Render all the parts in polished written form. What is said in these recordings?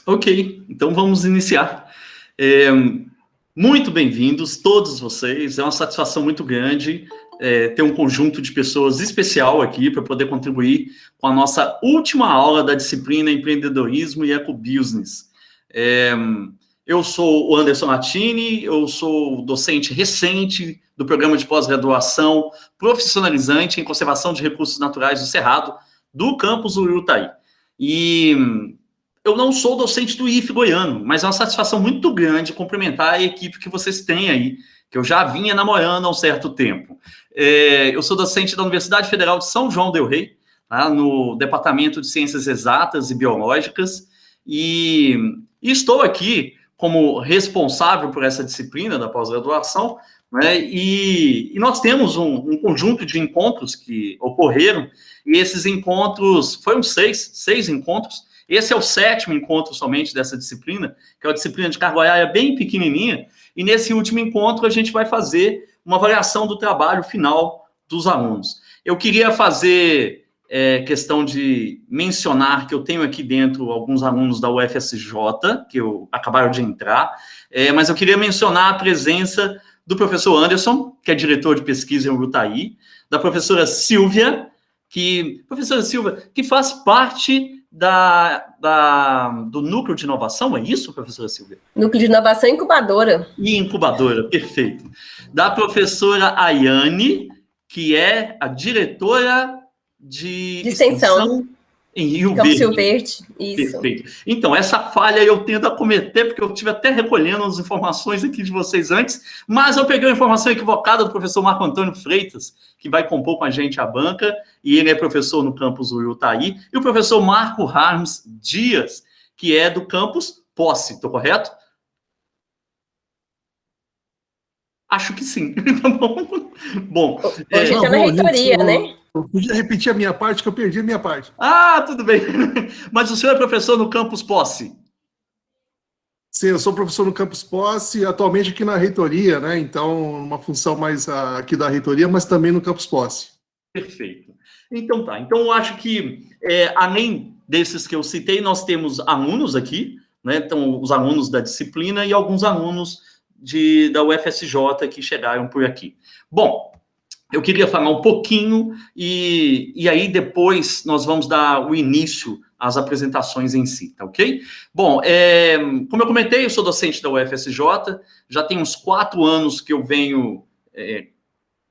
Ok, então vamos iniciar. Muito bem-vindos, todos vocês. É uma satisfação muito grande ter um conjunto de pessoas especial aqui para poder contribuir com a nossa última aula da disciplina Empreendedorismo e Ecobusiness. Eu sou o Anderson Latini, eu sou docente recente do programa de pós-graduação profissionalizante em conservação de recursos naturais do Cerrado, do campus Urutai. E eu não sou docente do IFE goiano, mas é uma satisfação muito grande cumprimentar a equipe que vocês têm aí, que eu já vinha namorando há um certo tempo. Eu sou docente da Universidade Federal de São João del Rei, tá, no Departamento de Ciências Exatas e Biológicas, e estou aqui como responsável por essa disciplina da pós-graduação, né, e nós temos um conjunto de encontros que ocorreram, e esses encontros, foram seis encontros. Esse é o 7º encontro somente dessa disciplina, que é uma disciplina de carga horária bem pequenininha, e nesse último encontro a gente vai fazer uma avaliação do trabalho final dos alunos. Eu queria fazer questão de mencionar que eu tenho aqui dentro alguns alunos da UFSJ, que acabaram de entrar, mas eu queria mencionar a presença do professor Anderson, que é diretor de pesquisa em Urutaí, da professora Silvia, que faz parte do núcleo de inovação, é isso, professora Silvia? Núcleo de inovação e incubadora. E incubadora, perfeito. Da professora Ayane, que é a diretora de extensão em Rio Verde. Isso. Perfeito. Então, essa falha eu tento acometer, porque eu estive até recolhendo as informações aqui de vocês antes, mas eu peguei uma informação equivocada do professor Marco Antônio Freitas, que vai compor com a gente a banca, e ele é professor no campus Urutai, e o professor Marco Harms Dias, que é do campus Posse, estou correto? Acho que sim. Bom, hoje está na reitoria, né? Eu podia repetir a minha parte, que eu perdi a minha parte. Ah, tudo bem. Mas o senhor é professor no campus Posse? Sim, eu sou professor no campus Posse, atualmente aqui na reitoria, né? Então, uma função mais aqui da reitoria, mas também no campus Posse. Perfeito. Então tá. Então eu acho que, além desses que eu citei, nós temos alunos aqui, né? Então, os alunos da disciplina e alguns alunos da UFSJ que chegaram por aqui. Bom, eu queria falar um pouquinho e aí depois nós vamos dar o início às apresentações em si, tá ok? Bom, como eu comentei, eu sou docente da UFSJ, já tem uns 4 anos que eu venho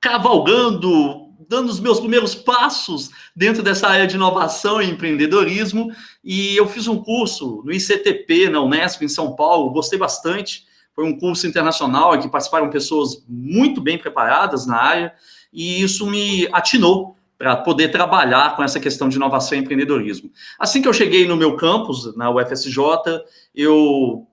cavalgando, dando os meus primeiros passos dentro dessa área de inovação e empreendedorismo, e eu fiz um curso no ICTP, na Unesp, em São Paulo, gostei bastante. Foi um curso internacional em que participaram pessoas muito bem preparadas na área, e isso me atinou para poder trabalhar com essa questão de inovação e empreendedorismo. Assim que eu cheguei no meu campus, na UFSJ, eu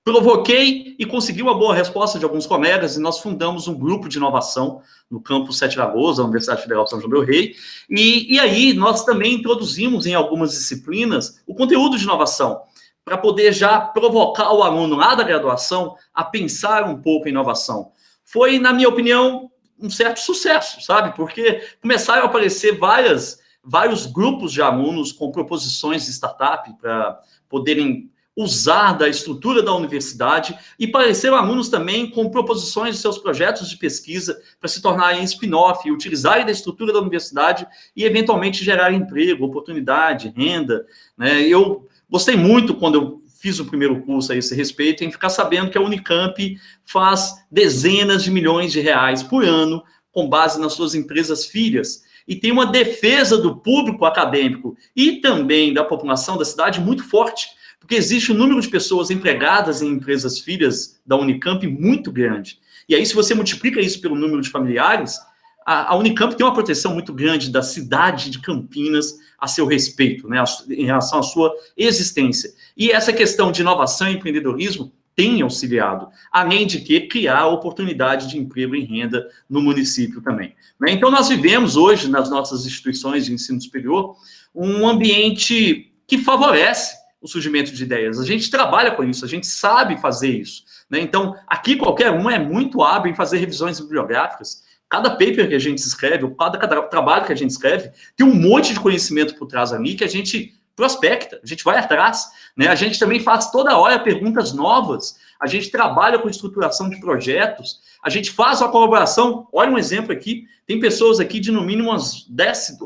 provoquei e consegui uma boa resposta de alguns colegas, e nós fundamos um grupo de inovação no campus Sete Lagoas, da Universidade Federal de São João del Rei, e aí nós também introduzimos em algumas disciplinas o conteúdo de inovação, para poder já provocar o aluno lá da graduação a pensar um pouco em inovação. Foi, na minha opinião, um certo sucesso, sabe? Porque começaram a aparecer vários grupos de alunos com proposições de startup para poderem usar da estrutura da universidade, e apareceram alunos também com proposições de seus projetos de pesquisa para se tornarem spin-off e utilizarem da estrutura da universidade e, eventualmente, gerar emprego, oportunidade, renda, né? Eu gostei muito quando eu fiz o primeiro curso a esse respeito, em ficar sabendo que a Unicamp faz dezenas de milhões de reais por ano com base nas suas empresas filhas, e tem uma defesa do público acadêmico e também da população da cidade muito forte, porque existe um número de pessoas empregadas em empresas filhas da Unicamp muito grande. E aí, se você multiplica isso pelo número de familiares, a Unicamp tem uma proteção muito grande da cidade de Campinas a seu respeito, né, em relação à sua existência. E essa questão de inovação e empreendedorismo tem auxiliado, além de que criar oportunidade de emprego e renda no município também, né? Então, nós vivemos hoje, nas nossas instituições de ensino superior, um ambiente que favorece o surgimento de ideias. A gente trabalha com isso, a gente sabe fazer isso, né? Então, aqui qualquer um é muito hábil em fazer revisões bibliográficas. Cada paper que a gente escreve, ou cada trabalho que a gente escreve, tem um monte de conhecimento por trás ali que a gente prospecta, a gente vai atrás, né? A gente também faz toda hora perguntas novas, a gente trabalha com estruturação de projetos, a gente faz uma colaboração. Olha um exemplo aqui, tem pessoas aqui de no mínimo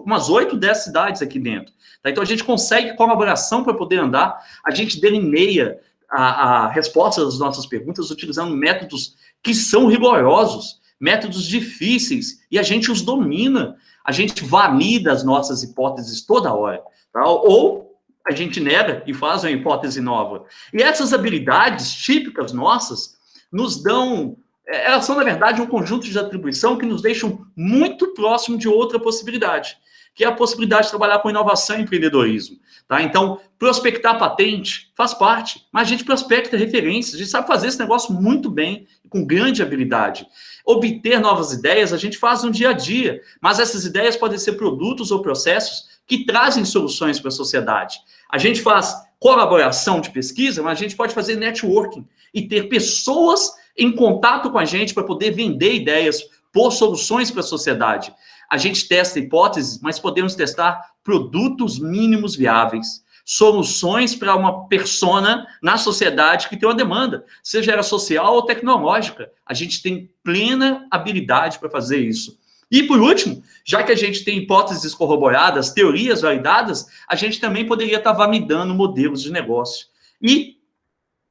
umas 8, 10 cidades aqui dentro. Tá? Então a gente consegue colaboração para poder andar, a gente delineia a resposta das nossas perguntas utilizando métodos que são rigorosos, métodos difíceis, e a gente os domina, a gente valida as nossas hipóteses toda hora, tá? Ou a gente nega e faz uma hipótese nova. E essas habilidades típicas nossas nos dão, elas são, na verdade, um conjunto de atribuição que nos deixam muito próximo de outra possibilidade, que é a possibilidade de trabalhar com inovação e empreendedorismo. Tá? Então, prospectar patente faz parte, mas a gente prospecta referências, a gente sabe fazer esse negócio muito bem, com grande habilidade. Obter novas ideias a gente faz no dia a dia, mas essas ideias podem ser produtos ou processos que trazem soluções para a sociedade. A gente faz colaboração de pesquisa, mas a gente pode fazer networking e ter pessoas em contato com a gente para poder vender ideias, pôr soluções para a sociedade. A gente testa hipóteses, mas podemos testar produtos mínimos viáveis, soluções para uma persona na sociedade que tem uma demanda, seja ela social ou tecnológica. A gente tem plena habilidade para fazer isso. E, por último, já que a gente tem hipóteses corroboradas, teorias validadas, a gente também poderia estar validando modelos de negócio. E,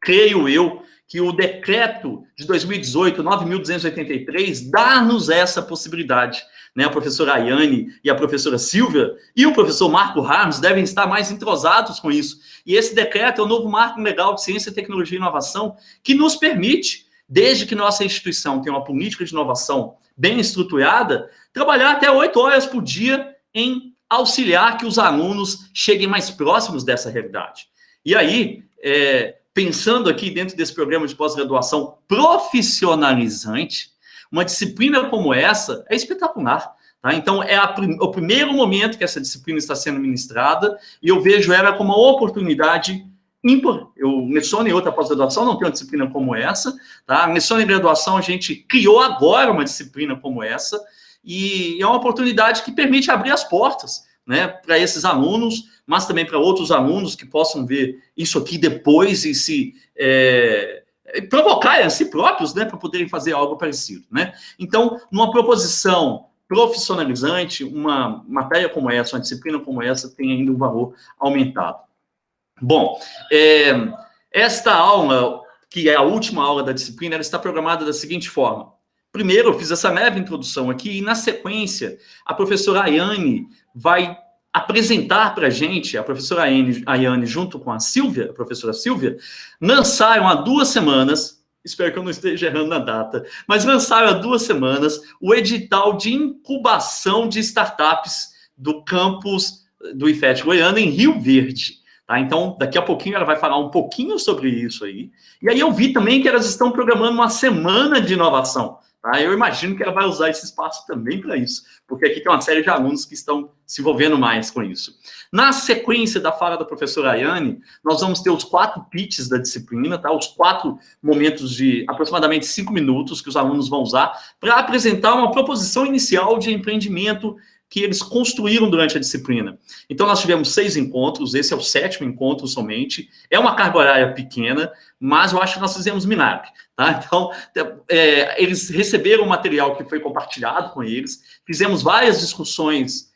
creio eu, que o decreto de 2018, 9.283, dá-nos essa possibilidade. Né? A professora Ayane e a professora Silvia e o professor Marco Harms devem estar mais entrosados com isso. E esse decreto é o novo marco legal de ciência, tecnologia e inovação que nos permite, desde que nossa instituição tenha uma política de inovação bem estruturada, trabalhar até 8 horas por dia em auxiliar que os alunos cheguem mais próximos dessa realidade. E aí, pensando aqui dentro desse programa de pós-graduação profissionalizante, uma disciplina como essa é espetacular. Tá? Então, é o primeiro momento que essa disciplina está sendo ministrada e eu vejo ela como uma oportunidade ímpar. Eu leciono em outra pós-graduação, não tenho uma disciplina como essa. Tá? Leciono em graduação, a gente criou agora uma disciplina como essa e é uma oportunidade que permite abrir as portas, né, para esses alunos, mas também para outros alunos que possam ver isso aqui depois e se provocar a si próprios, né, para poderem fazer algo parecido, né? Então, numa proposição profissionalizante, uma matéria como essa, uma disciplina como essa, tem ainda um valor aumentado. Bom, esta aula, que é a última aula da disciplina, ela está programada da seguinte forma. Primeiro, eu fiz essa leve introdução aqui, e na sequência, a professora Ayane vai apresentar para a gente, a professora Ayane, junto com a Silvia, a professora Silvia, lançaram há 2 semanas, espero que eu não esteja errando na data, mas lançaram há 2 semanas o edital de incubação de startups do campus do IFET Goiânia, em Rio Verde. Tá? Então, daqui a pouquinho ela vai falar um pouquinho sobre isso aí. E aí eu vi também que elas estão programando uma semana de inovação. Tá? Eu imagino que ela vai usar esse espaço também para isso, porque aqui tem uma série de alunos que estão se envolvendo mais com isso. Na sequência da fala da professora Ayane, nós vamos ter os 4 pitches da disciplina, tá? Os 4 momentos de aproximadamente 5 minutos que os alunos vão usar para apresentar uma proposição inicial de empreendimento que eles construíram durante a disciplina. Então, nós tivemos 6 encontros, esse é o 7º encontro somente, é uma carga horária pequena, mas eu acho que nós fizemos milagre, tá? Então, eles receberam o material que foi compartilhado com eles, fizemos várias discussões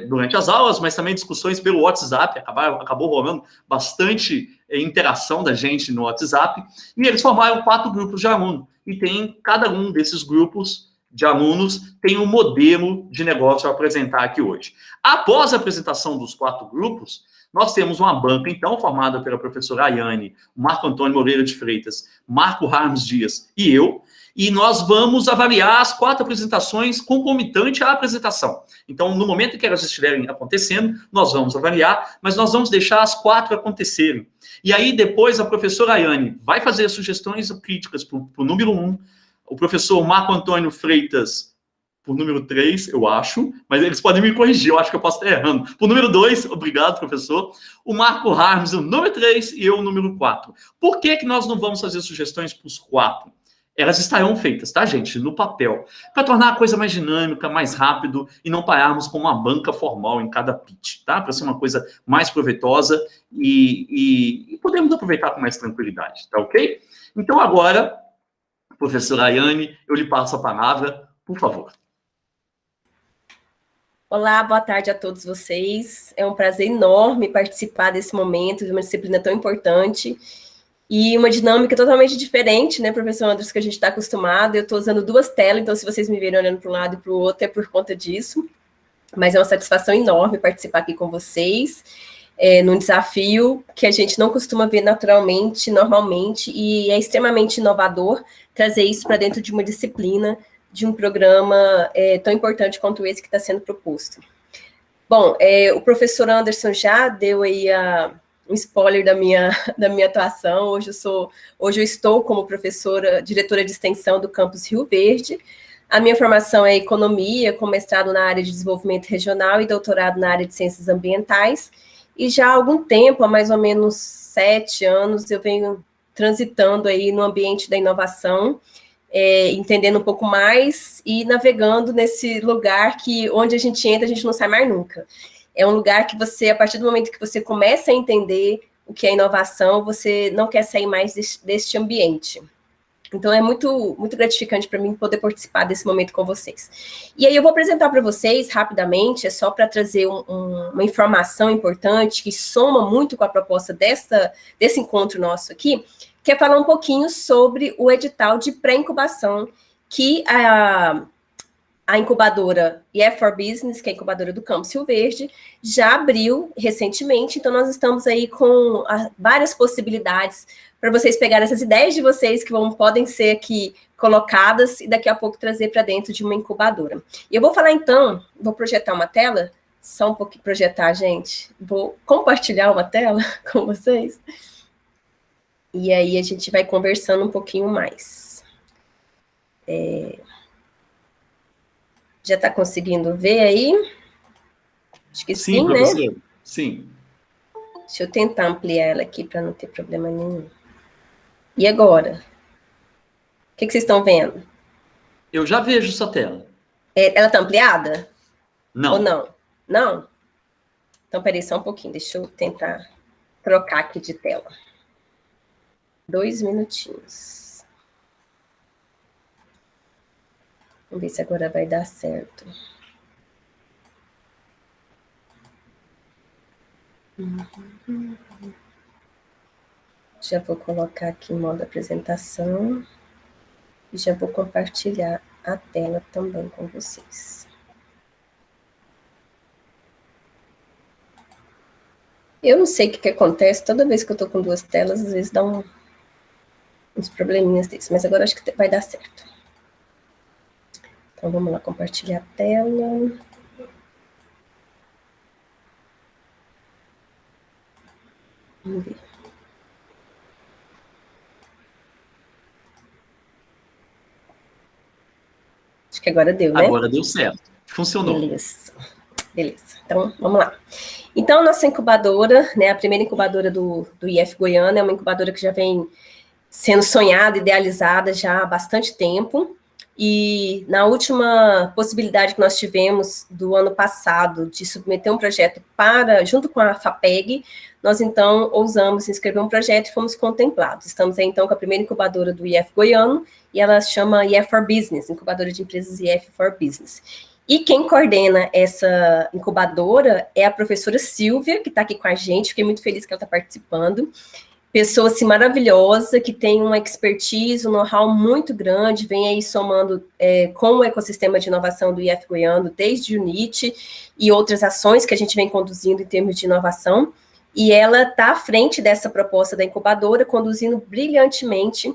durante as aulas, mas também discussões pelo WhatsApp, acabou rolando bastante interação da gente no WhatsApp, e eles formaram 4 grupos de aluno, e tem cada um desses grupos de alunos tem um modelo de negócio a apresentar aqui hoje. Após a apresentação dos 4 grupos, nós temos uma banca, então, formada pela professora Ayane, Marco Antônio Moreira de Freitas, Marco Harms Dias e eu, e nós vamos avaliar as 4 apresentações concomitante à apresentação. Então, no momento em que elas estiverem acontecendo, nós vamos avaliar, mas nós vamos deixar as 4 acontecerem. E aí, depois, a professora Ayane vai fazer sugestões críticas para o número 1, o professor Marco Antônio Freitas, por número 3, eu acho, mas eles podem me corrigir, eu acho que eu posso estar errando. Por número 2, obrigado, professor. O Marco Harms, o número 3, e eu, o número 4. Por que nós não vamos fazer sugestões para os 4? elas estarão feitas, tá, gente? No papel. Para tornar a coisa mais dinâmica, mais rápido e não pararmos com uma banca formal em cada pitch, tá? Para ser uma coisa mais proveitosa e podemos aproveitar com mais tranquilidade, tá ok? Então, agora, professora Ayane, eu lhe passo a palavra, por favor. Olá, boa tarde a todos vocês. É um prazer enorme participar desse momento, de uma disciplina tão importante. E uma dinâmica totalmente diferente, né, professor Anderson, que a gente está acostumado. Eu estou usando 2 telas, então se vocês me verem olhando para um lado e para o outro, é por conta disso. Mas é uma satisfação enorme participar aqui com vocês, num desafio que a gente não costuma ver naturalmente, normalmente, e é extremamente inovador trazer isso para dentro de uma disciplina, de um programa tão importante quanto esse que está sendo proposto. Bom, o professor Anderson já deu aí um spoiler da minha atuação. Hoje eu estou como professora, diretora de extensão do campus Rio Verde. A minha formação é economia, com mestrado na área de desenvolvimento regional e doutorado na área de ciências ambientais. E já há algum tempo, há mais ou menos 7 anos, eu venho transitando aí no ambiente da inovação, entendendo um pouco mais e navegando nesse lugar que, onde a gente entra, a gente não sai mais nunca. É um lugar que você, a partir do momento que você começa a entender o que é inovação, você não quer sair mais deste ambiente. Então, é muito, muito gratificante para mim poder participar desse momento com vocês. E aí, eu vou apresentar para vocês, rapidamente, é só para trazer uma informação importante, que soma muito com a proposta desse encontro nosso aqui, que é falar um pouquinho sobre o edital de pré-incubação que a incubadora EF for Business, que é a incubadora do Campus Rio Verde, já abriu recentemente. Então, nós estamos aí com várias possibilidades para vocês pegarem essas ideias de vocês que podem ser aqui colocadas e daqui a pouco trazer para dentro de uma incubadora. E eu vou falar, então, vou projetar uma tela, só um pouquinho projetar, gente. Vou compartilhar uma tela com vocês. E aí a gente vai conversando um pouquinho mais. Já está conseguindo ver aí? Acho que sim, né? Professor. Sim. Deixa eu tentar ampliar ela aqui para não ter problema nenhum. E agora? O que vocês estão vendo? Eu já vejo sua tela. Ela está ampliada? Não. Ou não? Não? Então, peraí só um pouquinho. Deixa eu tentar trocar aqui de tela. 2 minutinhos. Vamos ver se agora vai dar certo. Já vou colocar aqui em modo apresentação. E já vou compartilhar a tela também com vocês. Eu não sei o que acontece, toda vez que eu estou com 2 telas, às vezes dá uns probleminhas desses, mas agora acho que vai dar certo. Então, vamos lá, compartilhar a tela. Vamos ver. Acho que agora deu, né? Agora deu certo. Funcionou. Beleza. Então, vamos lá. Então, nossa incubadora, né, a primeira incubadora do IF Goiânia, é uma incubadora que já vem sendo sonhada, idealizada já há bastante tempo. E na última possibilidade que nós tivemos do ano passado de submeter um projeto junto com a FAPEG, nós então ousamos inscrever um projeto e fomos contemplados. Estamos aí então com a primeira incubadora do IF Goiano, e ela chama IF for Business, incubadora de empresas IF for Business. E quem coordena essa incubadora é a professora Silvia, que está aqui com a gente, fiquei muito feliz que ela está participando. Pessoa assim, maravilhosa, que tem uma expertise, um know-how muito grande, vem aí somando com o ecossistema de inovação do IF Goiano, desde o NIT e outras ações que a gente vem conduzindo em termos de inovação, e ela está à frente dessa proposta da incubadora, conduzindo brilhantemente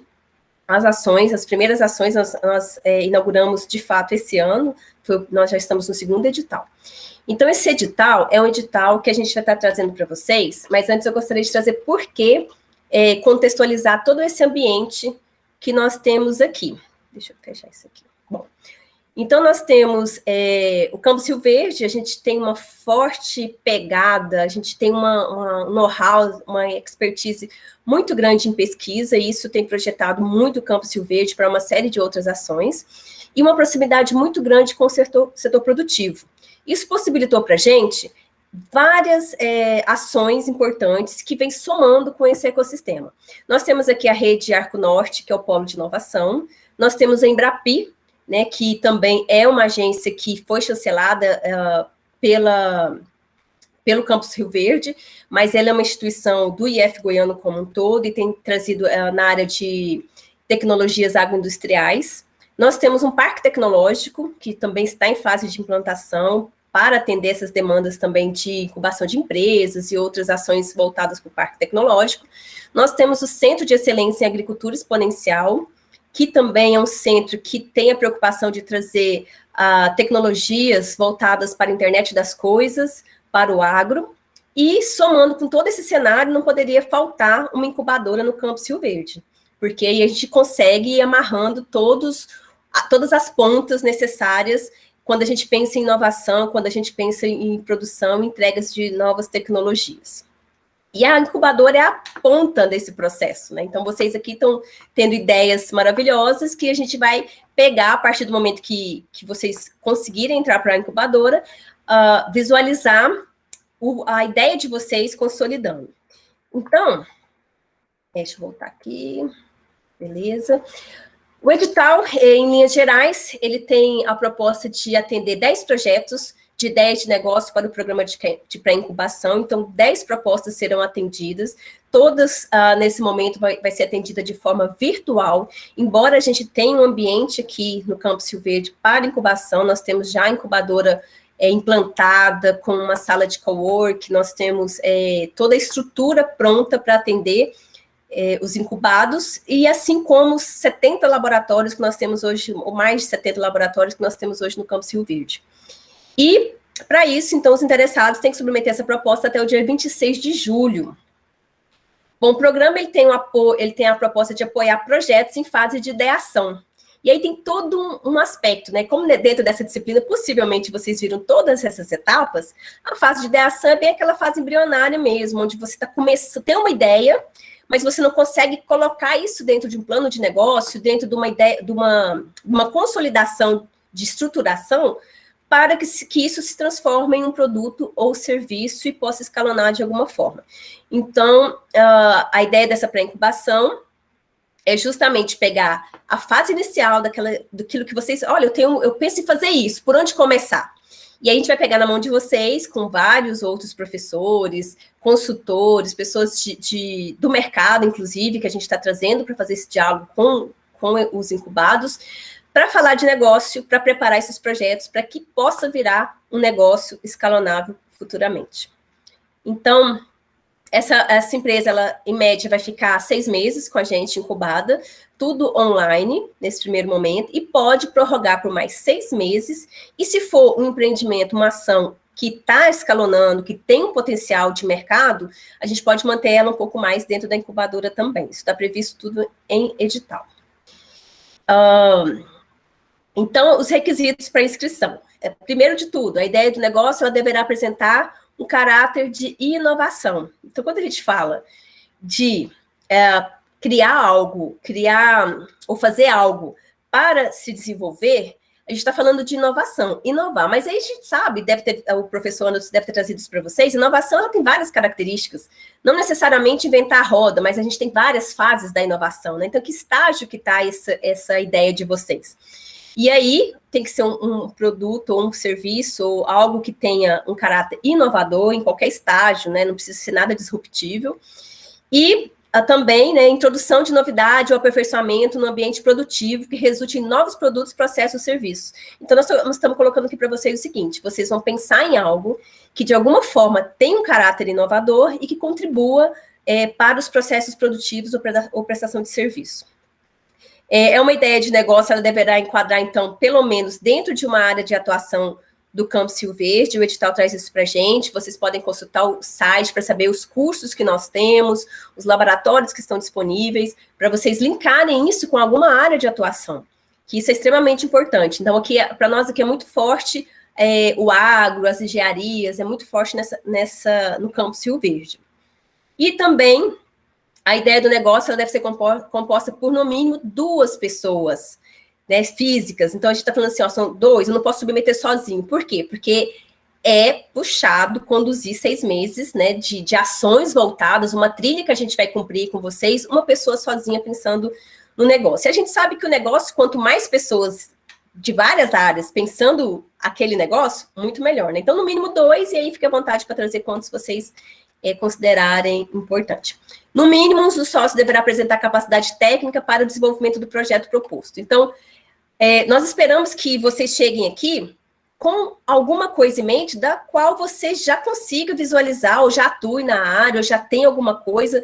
as ações, as primeiras ações nós inauguramos de fato esse ano, nós já estamos no 2º edital. Então, esse edital é um edital que a gente vai estar trazendo para vocês, mas antes eu gostaria de trazer por que contextualizar todo esse ambiente que nós temos aqui. Deixa eu fechar isso aqui. Bom, Então, nós temos o Campus Rio Verde, a gente tem uma forte pegada, a gente tem uma know-how, uma expertise muito grande em pesquisa, e isso tem projetado muito o Campus Rio Verde para uma série de outras ações, e uma proximidade muito grande com o setor produtivo. Isso possibilitou para a gente várias ações importantes que vêm somando com esse ecossistema. Nós temos aqui a rede Arco Norte, que é o polo de inovação, nós temos a Embrapi, né, que também é uma agência que foi chancelada pelo Campus Rio Verde, mas ela é uma instituição do IF Goiano como um todo e tem trazido na área de tecnologias agroindustriais. Nós temos um parque tecnológico, que também está em fase de implantação, para atender essas demandas também de incubação de empresas e outras ações voltadas para o parque tecnológico. Nós temos o Centro de Excelência em Agricultura Exponencial, que também é um centro que tem a preocupação de trazer tecnologias voltadas para a internet das coisas, para o agro, e somando com todo esse cenário, não poderia faltar uma incubadora no Campus Rio Verde, porque aí a gente consegue ir amarrando todas as pontas necessárias quando a gente pensa em inovação, quando a gente pensa em produção e entregas de novas tecnologias. E a incubadora é a ponta desse processo, né? Então, vocês aqui estão tendo ideias maravilhosas que a gente vai pegar a partir do momento que vocês conseguirem entrar para a incubadora, visualizar a ideia de vocês consolidando. Então, deixa eu voltar aqui, beleza. O edital, em linhas gerais, ele tem a proposta de atender 10 projetos de ideias de negócio para o programa de pré-incubação, então 10 propostas serão atendidas, todas nesse momento vai ser atendida de forma virtual, embora a gente tenha um ambiente aqui no Campus Rio Verde para incubação, nós temos já a incubadora implantada, com uma sala de cowork, nós temos toda a estrutura pronta para atender os incubados, e assim como os 70 laboratórios que nós temos hoje, ou mais de 70 laboratórios que nós temos hoje no Campus Rio Verde. E, para isso, então, os interessados têm que submeter essa proposta até o dia 26 de julho. Bom, o programa ele tem a proposta de apoiar projetos em fase de ideação. E aí tem todo um aspecto, né? Como dentro dessa disciplina, possivelmente vocês viram todas essas etapas, a fase de ideação é bem aquela fase embrionária mesmo, onde você está começando, tem uma ideia, mas você não consegue colocar isso dentro de um plano de negócio, dentro de uma ideia, de uma consolidação de estruturação, para que isso se transforme em um produto ou serviço e possa escalonar de alguma forma. Então, a ideia dessa pré-incubação é justamente pegar a fase inicial daquilo que vocês... Olha, eu penso em fazer isso, por onde começar? E aí a gente vai pegar na mão de vocês, com vários outros professores, consultores, pessoas do mercado, inclusive, que a gente está trazendo para fazer esse diálogo com os incubados, para falar de negócio, para preparar esses projetos, para que possa virar um negócio escalonável futuramente. Então, essa empresa, ela, em média, vai ficar 6 meses com a gente incubada, tudo online, nesse primeiro momento, e pode prorrogar por mais 6 meses, e se for um empreendimento, uma ação que está escalonando, que tem um potencial de mercado, a gente pode manter ela um pouco mais dentro da incubadora também. Isso está previsto tudo em edital. Então, os requisitos para inscrição. Primeiro de tudo, a ideia do negócio, ela deverá apresentar um caráter de inovação. Então, quando a gente fala de criar algo, ou fazer algo para se desenvolver, a gente está falando de inovação, inovar. Mas aí a gente sabe, o professor Anderson deve ter trazido isso para vocês, inovação ela tem várias características, não necessariamente inventar a roda, mas a gente tem várias fases da inovação, né? Então, que estágio que está essa ideia de vocês? E aí, tem que ser um produto ou um serviço, ou algo que tenha um caráter inovador em qualquer estágio, né? Não precisa ser nada disruptível. E também, né, introdução de novidade ou aperfeiçoamento no ambiente produtivo que resulte em novos produtos, processos, serviços. Então, nós estamos colocando aqui para vocês o seguinte, vocês vão pensar em algo que, de alguma forma, tenha um caráter inovador e que contribua para os processos produtivos ou prestação de serviço. É uma ideia de negócio, ela deverá enquadrar, então, pelo menos dentro de uma área de atuação do Campus Rio Verde, o edital traz isso para a gente, vocês podem consultar o site para saber os cursos que nós temos, os laboratórios que estão disponíveis, para vocês linkarem isso com alguma área de atuação, que isso é extremamente importante. Então, aqui, para nós aqui é muito forte o agro, as engenharias, é muito forte no campus Rio Verde. E também, a ideia do negócio ela deve ser composta por, no mínimo, 2 pessoas, né, físicas. Então, a gente está falando assim, ó, são 2, eu não posso submeter sozinho. Por quê? Porque é puxado conduzir 6 meses, né, de ações voltadas, uma trilha que a gente vai cumprir com vocês, uma pessoa sozinha pensando no negócio. E a gente sabe que o negócio, quanto mais pessoas de várias áreas pensando aquele negócio, muito melhor, né? Então, no mínimo 2, e aí fica à vontade para trazer quantos vocês considerarem importante. No mínimo, um dos sócios deverá apresentar capacidade técnica para o desenvolvimento do projeto proposto. Então, nós esperamos que vocês cheguem aqui com alguma coisa em mente da qual você já consiga visualizar, ou já atue na área, ou já tem alguma coisa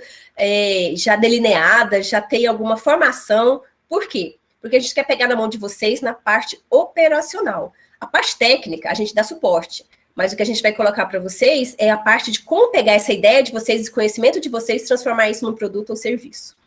já delineada, já tem alguma formação. Por quê? Porque a gente quer pegar na mão de vocês na parte operacional. A parte técnica, a gente dá suporte, mas o que a gente vai colocar para vocês é a parte de como pegar essa ideia de vocês, esse conhecimento de vocês, e transformar isso num produto ou serviço.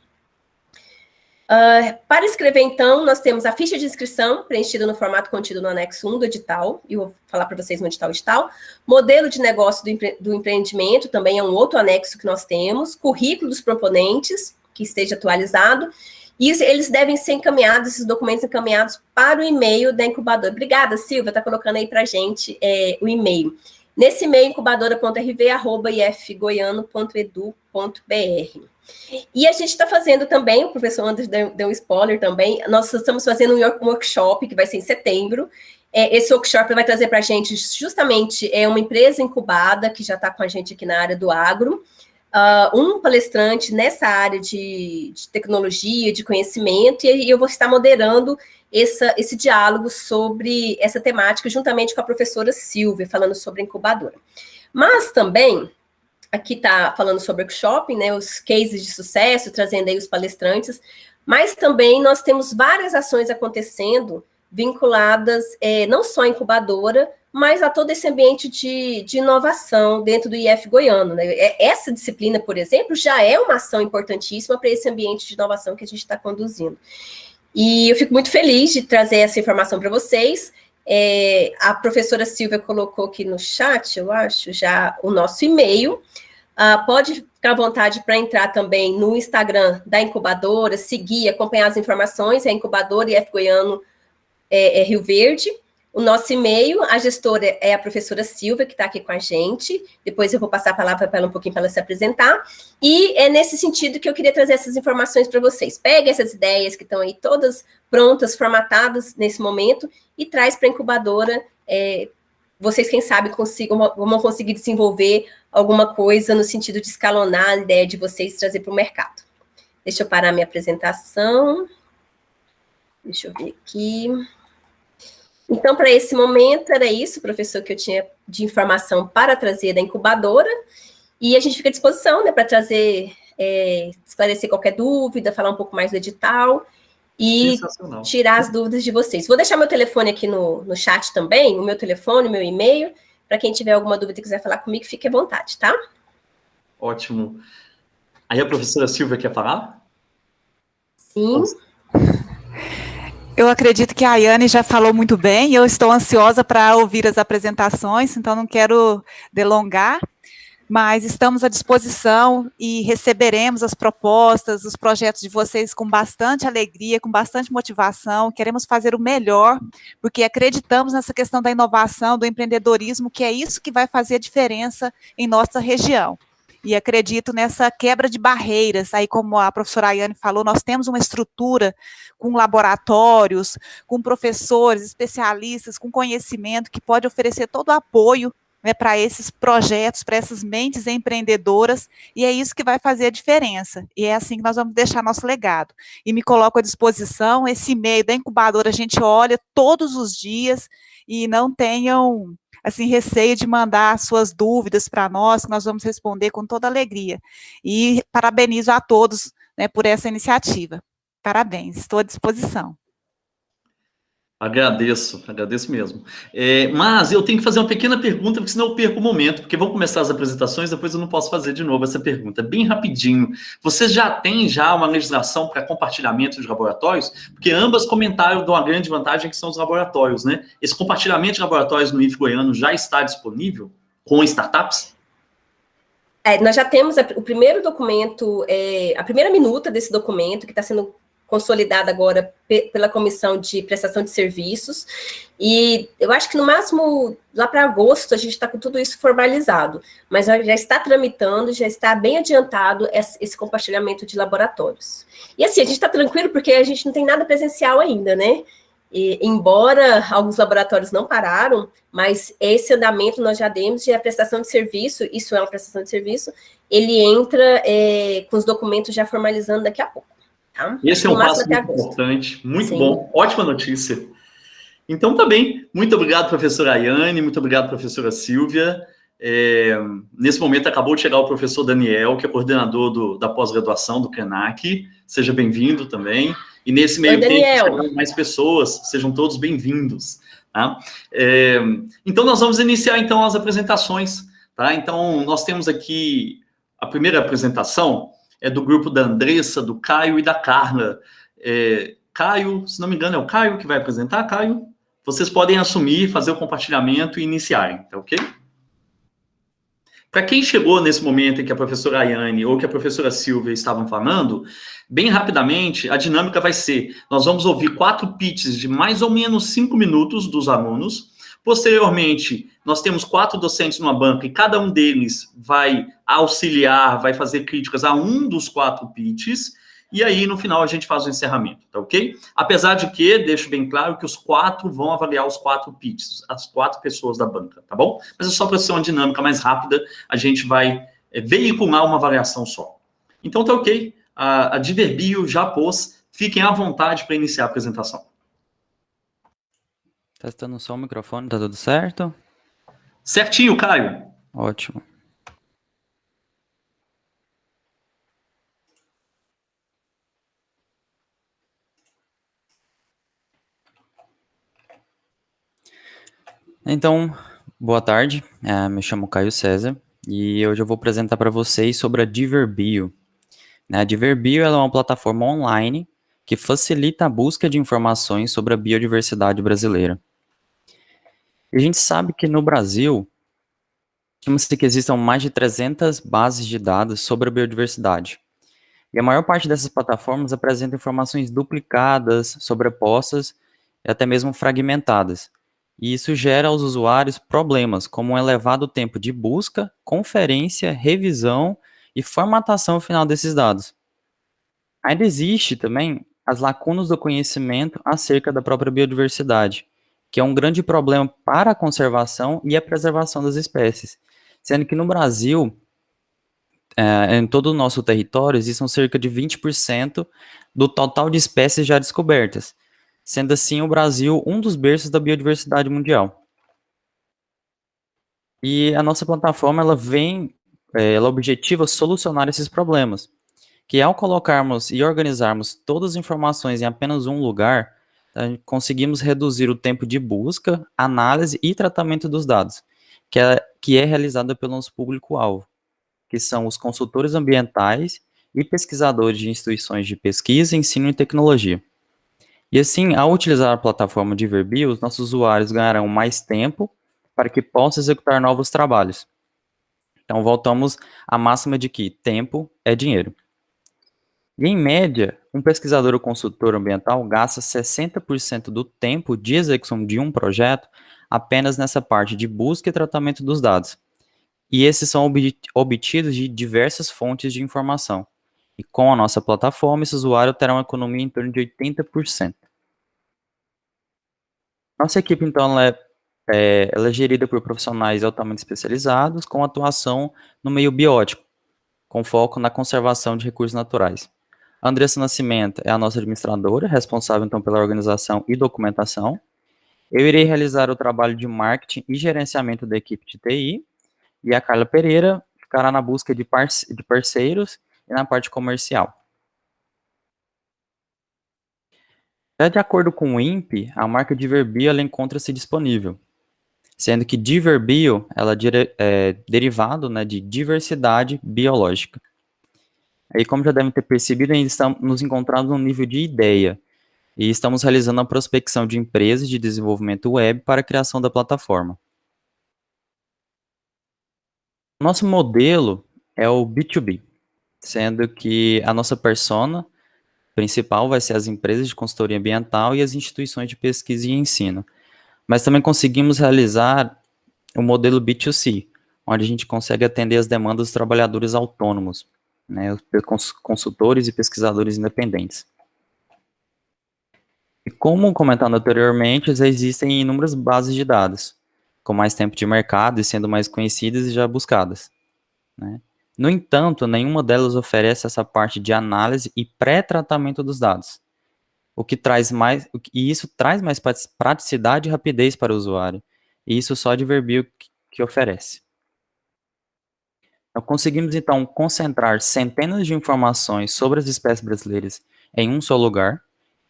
Para escrever, então, nós temos a ficha de inscrição, preenchida no formato contido no anexo 1 do edital, e eu vou falar para vocês no edital. Modelo de negócio do empreendimento, também é um outro anexo que nós temos. Currículo dos proponentes, que esteja atualizado. E eles devem ser encaminhados, esses documentos encaminhados para o e-mail da incubadora. Obrigada, Silvia, está colocando aí para a gente o e-mail. Nesse e-mail, incubadora.rv@ifgoiano.edu.br. E a gente está fazendo também, o professor Andres deu um spoiler também, nós estamos fazendo um workshop que vai ser em setembro. Esse workshop vai trazer para a gente justamente uma empresa incubada que já está com a gente aqui na área do agro, um palestrante nessa área de tecnologia, de conhecimento, e eu vou estar moderando esse diálogo sobre essa temática, juntamente com a professora Silvia, falando sobre a incubadora. Mas também, aqui está falando sobre workshop, né, os cases de sucesso, trazendo aí os palestrantes, mas também nós temos várias ações acontecendo vinculadas não só à incubadora, mas a todo esse ambiente de inovação dentro do IF Goiano, né? Essa disciplina, por exemplo, já é uma ação importantíssima para esse ambiente de inovação que a gente está conduzindo. E eu fico muito feliz de trazer essa informação para vocês. A professora Silvia colocou aqui no chat, eu acho, já o nosso e-mail. Pode ficar à vontade para entrar também no Instagram da incubadora, seguir, acompanhar as informações, a incubadora IF Goiano Rio Verde. O nosso e-mail, a gestora é a professora Silvia, que está aqui com a gente. Depois eu vou passar a palavra para ela um pouquinho para ela se apresentar. E é nesse sentido que eu queria trazer essas informações para vocês. Pegue essas ideias que estão aí todas prontas, formatadas nesse momento, e traz para a incubadora. Vocês, quem sabe, vão conseguir desenvolver alguma coisa no sentido de escalonar a ideia de vocês e trazer para o mercado. Deixa eu parar minha apresentação. Deixa eu ver aqui. Então, para esse momento, era isso, professor, que eu tinha de informação para trazer da incubadora, e a gente fica à disposição, né, para trazer, esclarecer qualquer dúvida, falar um pouco mais do edital, e tirar as dúvidas de vocês. Vou deixar meu telefone aqui no chat também, o meu telefone, o meu e-mail, para quem tiver alguma dúvida e quiser falar comigo, fique à vontade, tá? Ótimo. Aí a professora Silvia quer falar? Sim. Eu acredito que a Ayane já falou muito bem, eu estou ansiosa para ouvir as apresentações, então não quero delongar, mas estamos à disposição e receberemos as propostas, os projetos de vocês com bastante alegria, com bastante motivação, queremos fazer o melhor, porque acreditamos nessa questão da inovação, do empreendedorismo, que é isso que vai fazer a diferença em nossa região. E acredito nessa quebra de barreiras, aí como a professora Ayane falou, nós temos uma estrutura com laboratórios, com professores, especialistas, com conhecimento, que pode oferecer todo o apoio, né, para esses projetos, para essas mentes empreendedoras, e é isso que vai fazer a diferença, e é assim que nós vamos deixar nosso legado. E me coloco à disposição, esse e-mail da incubadora a gente olha todos os dias, e não tenham assim, receio de mandar suas dúvidas para nós, que nós vamos responder com toda alegria. E parabenizo a todos, né, por essa iniciativa. Parabéns, estou à disposição. Agradeço mesmo. Mas eu tenho que fazer uma pequena pergunta, porque senão eu perco o momento, porque vão começar as apresentações, depois eu não posso fazer de novo essa pergunta. Bem rapidinho, vocês já têm uma legislação para compartilhamento de laboratórios? Porque ambas comentaram de uma grande vantagem que são os laboratórios, né? Esse compartilhamento de laboratórios no IF goiano já está disponível com startups? Nós já temos o primeiro documento, a primeira minuta desse documento, que está sendo consolidada agora pela Comissão de Prestação de Serviços, e eu acho que no máximo, lá para agosto, a gente está com tudo isso formalizado, mas já está tramitando, já está bem adiantado esse compartilhamento de laboratórios. E assim, a gente está tranquilo porque a gente não tem nada presencial ainda, né? E, embora alguns laboratórios não pararam, mas esse andamento nós já demos de a prestação de serviço, isso é uma prestação de serviço, ele entra com os documentos já formalizando daqui a pouco. Tá? Esse é um passo muito importante, muito Sim. bom, ótima notícia. Então, tá bem. Muito obrigado, professora Ayane, muito obrigado, professora Silvia. Nesse momento, acabou de chegar o professor Daniel, que é coordenador da pós-graduação do CRENAC. Seja bem-vindo também. E nesse meio tempo, chegaram mais pessoas, sejam todos bem-vindos. Tá? Então, nós vamos iniciar, então, as apresentações. Tá? Então, nós temos aqui a primeira apresentação, é do grupo da Andressa, do Caio e da Carla. Caio, se não me engano, é o Caio que vai apresentar, Caio? Vocês podem assumir, fazer o compartilhamento e iniciarem, tá ok? Para quem chegou nesse momento em que a professora Ayane ou que a professora Silvia estavam falando, bem rapidamente, a dinâmica vai ser, nós vamos ouvir 4 pitches de mais ou menos 5 minutos dos alunos. Posteriormente, nós temos 4 docentes numa banca e cada um deles vai auxiliar, vai fazer críticas a um dos 4 pitches. E aí, no final, a gente faz o encerramento, tá ok? Apesar de que, deixo bem claro que os 4 vão avaliar os 4 pitches, as 4 pessoas da banca, tá bom? Mas é só para ser uma dinâmica mais rápida, a gente vai veicular uma avaliação só. Então, tá ok? A Diverbio já pôs, fiquem à vontade para iniciar a apresentação. Testando só o microfone, tá tudo certo? Certinho, Caio. Ótimo. Então, boa tarde, me chamo Caio César e hoje eu vou apresentar para vocês sobre a Diverbio. A Diverbio é uma plataforma online que facilita a busca de informações sobre a biodiversidade brasileira. E a gente sabe que no Brasil, estima-se que existam mais de 300 bases de dados sobre a biodiversidade. E a maior parte dessas plataformas apresenta informações duplicadas, sobrepostas e até mesmo fragmentadas. E isso gera aos usuários problemas, como um elevado tempo de busca, conferência, revisão e formatação final desses dados. Ainda existe também as lacunas do conhecimento acerca da própria biodiversidade, que é um grande problema para a conservação e a preservação das espécies, sendo que no Brasil, em todo o nosso território, existem cerca de 20% do total de espécies já descobertas, sendo assim o Brasil um dos berços da biodiversidade mundial. E a nossa plataforma, ela objetiva solucionar esses problemas, que ao colocarmos e organizarmos todas as informações em apenas um lugar, conseguimos reduzir o tempo de busca, análise e tratamento dos dados, que é realizada pelo nosso público-alvo, que são os consultores ambientais e pesquisadores de instituições de pesquisa, ensino e tecnologia. E assim, ao utilizar a plataforma Diverbio, os nossos usuários ganharão mais tempo para que possam executar novos trabalhos. Então, voltamos à máxima de que tempo é dinheiro. E, em média, um pesquisador ou consultor ambiental gasta 60% do tempo de execução de um projeto apenas nessa parte de busca e tratamento dos dados. E esses são obtidos de diversas fontes de informação. E com a nossa plataforma, esse usuário terá uma economia em torno de 80%. Nossa equipe, então, ela é gerida por profissionais altamente especializados com atuação no meio biótico, com foco na conservação de recursos naturais. A Andressa Nascimento é a nossa administradora, responsável, então, pela organização e documentação. Eu irei realizar o trabalho de marketing e gerenciamento da equipe de TI, e a Carla Pereira ficará na busca de parceiros e na parte comercial. Já de acordo com o INPE, a marca Diverbio ela encontra-se disponível, sendo que Diverbio ela é derivado, né, de diversidade biológica. Aí, como já devem ter percebido, ainda estamos nos encontrando no nível de ideia, e estamos realizando a prospecção de empresas de desenvolvimento web para a criação da plataforma. Nosso modelo é o B2B, sendo que a nossa persona principal vai ser as empresas de consultoria ambiental e as instituições de pesquisa e ensino. Mas também conseguimos realizar o modelo B2C, onde a gente consegue atender as demandas dos trabalhadores autônomos, né, os consultores e pesquisadores independentes. E como comentado anteriormente, já existem inúmeras bases de dados, com mais tempo de mercado e sendo mais conhecidas e já buscadas, né? No entanto, nenhuma delas oferece essa parte de análise e pré-tratamento dos dados, e isso traz mais praticidade e rapidez para o usuário, e isso só a Diverbio que oferece. Então, conseguimos, então, concentrar centenas de informações sobre as espécies brasileiras em um só lugar,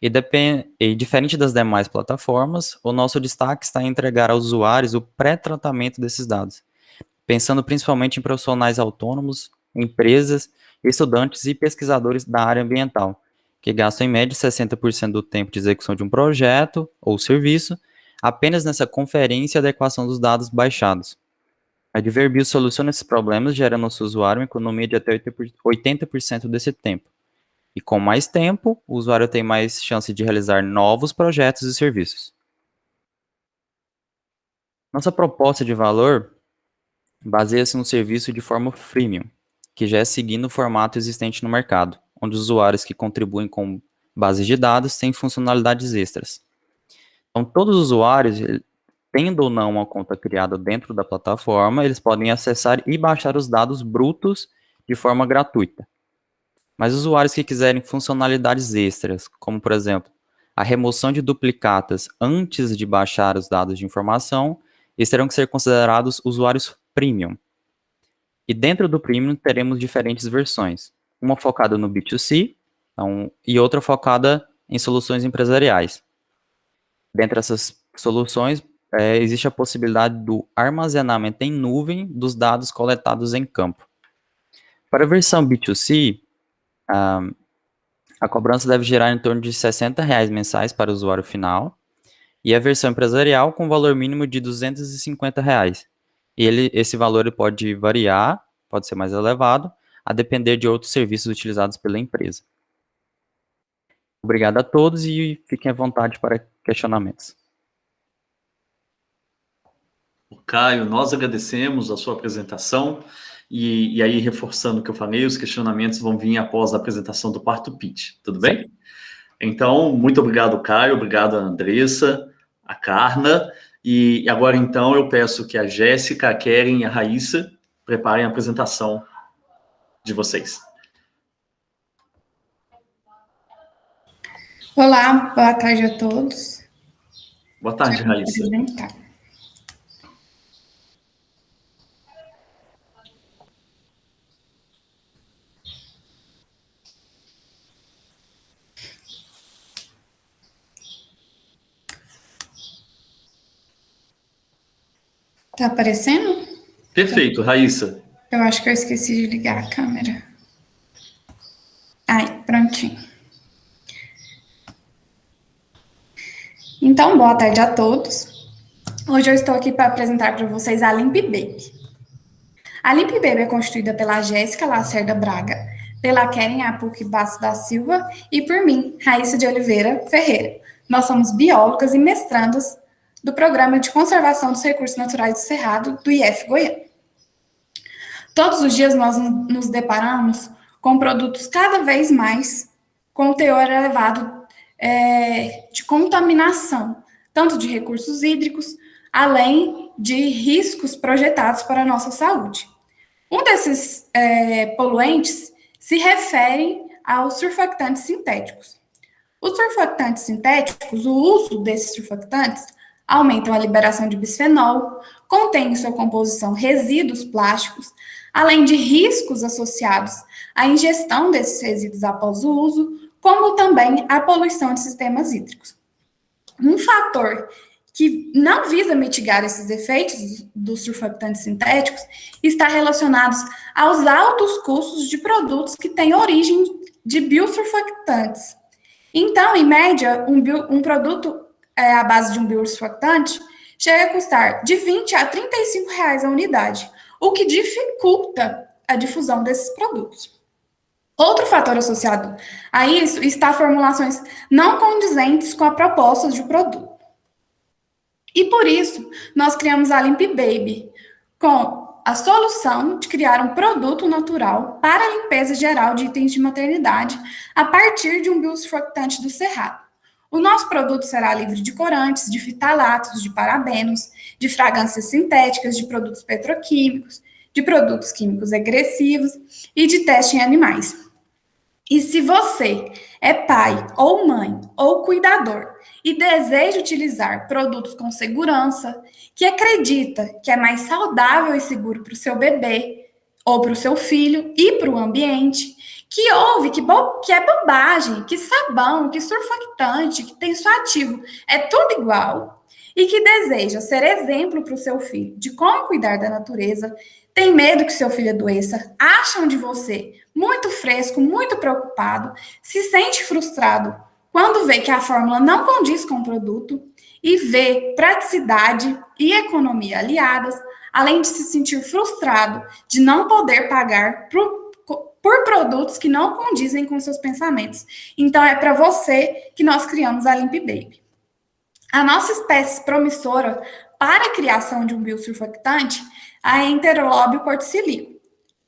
e diferente das demais plataformas, o nosso destaque está em entregar aos usuários o pré-tratamento desses dados, pensando principalmente em profissionais autônomos, empresas, estudantes e pesquisadores da área ambiental, que gastam em média 60% do tempo de execução de um projeto ou serviço apenas nessa conferência e adequação dos dados baixados. A Diverbio soluciona esses problemas, gerando ao seu usuário uma economia de até 80% desse tempo. E com mais tempo, o usuário tem mais chance de realizar novos projetos e serviços. Nossa proposta de valor baseia-se no serviço de forma freemium, que já é seguindo o formato existente no mercado, onde os usuários que contribuem com bases de dados têm funcionalidades extras. Então, todos os usuários, tendo ou não uma conta criada dentro da plataforma, eles podem acessar e baixar os dados brutos de forma gratuita. Mas usuários que quiserem funcionalidades extras, como, por exemplo, a remoção de duplicatas antes de baixar os dados de informação, eles terão que ser considerados usuários Premium. E dentro do Premium teremos diferentes versões. Uma focada no B2C, e outra focada em soluções empresariais. Dentre essas soluções, existe a possibilidade do armazenamento em nuvem dos dados coletados em campo. Para a versão B2C, a cobrança deve girar em torno de R$ 60 mensais para o usuário final, e a versão empresarial com valor mínimo de R$ 250. E esse valor ele pode variar, pode ser mais elevado, a depender de outros serviços utilizados pela empresa. Obrigado a todos e fiquem à vontade para questionamentos. Caio, nós agradecemos a sua apresentação e aí, reforçando o que eu falei, os questionamentos vão vir após a apresentação do quarto pitch, tudo bem? Sim. Então, muito obrigado, Caio, obrigado a Andressa, a Carla, e agora, então, eu peço que a Jéssica, a Keren e a Raíssa preparem a apresentação de vocês. Olá, boa tarde a todos. Boa tarde, Raíssa. Tá aparecendo? Perfeito, Raíssa. Eu acho que eu esqueci de ligar a câmera. Ai, prontinho. Então, boa tarde a todos. Hoje eu estou aqui para apresentar para vocês a Limp Baby. A Limp Baby é constituída pela Jéssica Lacerda Braga, pela Keren Apuc Basso da Silva e por mim, Raíssa de Oliveira Ferreira. Nós somos biólogas e mestrandas do Programa de Conservação dos Recursos Naturais do Cerrado, do IF Goiânia. Todos os dias nós nos deparamos com produtos cada vez mais com teor elevado de contaminação, tanto de recursos hídricos, além de riscos projetados para a nossa saúde. Um desses poluentes se refere aos surfactantes sintéticos. Os surfactantes sintéticos, o uso desses surfactantes, aumentam a liberação de bisfenol, contém em sua composição resíduos plásticos, além de riscos associados à ingestão desses resíduos após o uso, como também a poluição de sistemas hídricos. Um fator que não visa mitigar esses efeitos dos surfactantes sintéticos está relacionado aos altos custos de produtos que têm origem de biosurfactantes. Então, em média, um produto à base de um biosurfactante chega a custar de R$20 a R$35 a unidade, o que dificulta a difusão desses produtos. Outro fator associado a isso está formulações não condizentes com a proposta de produto. E por isso, nós criamos a Limp Baby, com a solução de criar um produto natural para a limpeza geral de itens de maternidade a partir de um biosurfactante do Cerrado. O nosso produto será livre de corantes, de fitalatos, de parabenos, de fragrâncias sintéticas, de produtos petroquímicos, de produtos químicos agressivos e de teste em animais. E se você é pai ou mãe ou cuidador e deseja utilizar produtos com segurança, que acredita que é mais saudável e seguro para o seu bebê ou para o seu filho e para o ambiente, que ouve que é bobagem, que sabão, que surfactante, que tem só ativo, é tudo igual, e que deseja ser exemplo para o seu filho de como cuidar da natureza, tem medo que seu filho adoeça, acham de você muito fresco, muito preocupado, se sente frustrado quando vê que a fórmula não condiz com o produto e vê praticidade e economia aliadas, além de se sentir frustrado de não poder pagar por produtos que não condizem com seus pensamentos. Então, é para você que nós criamos a Limp Baby. A nossa espécie promissora para a criação de um biosurfactante é a Enterolóbio corticilico.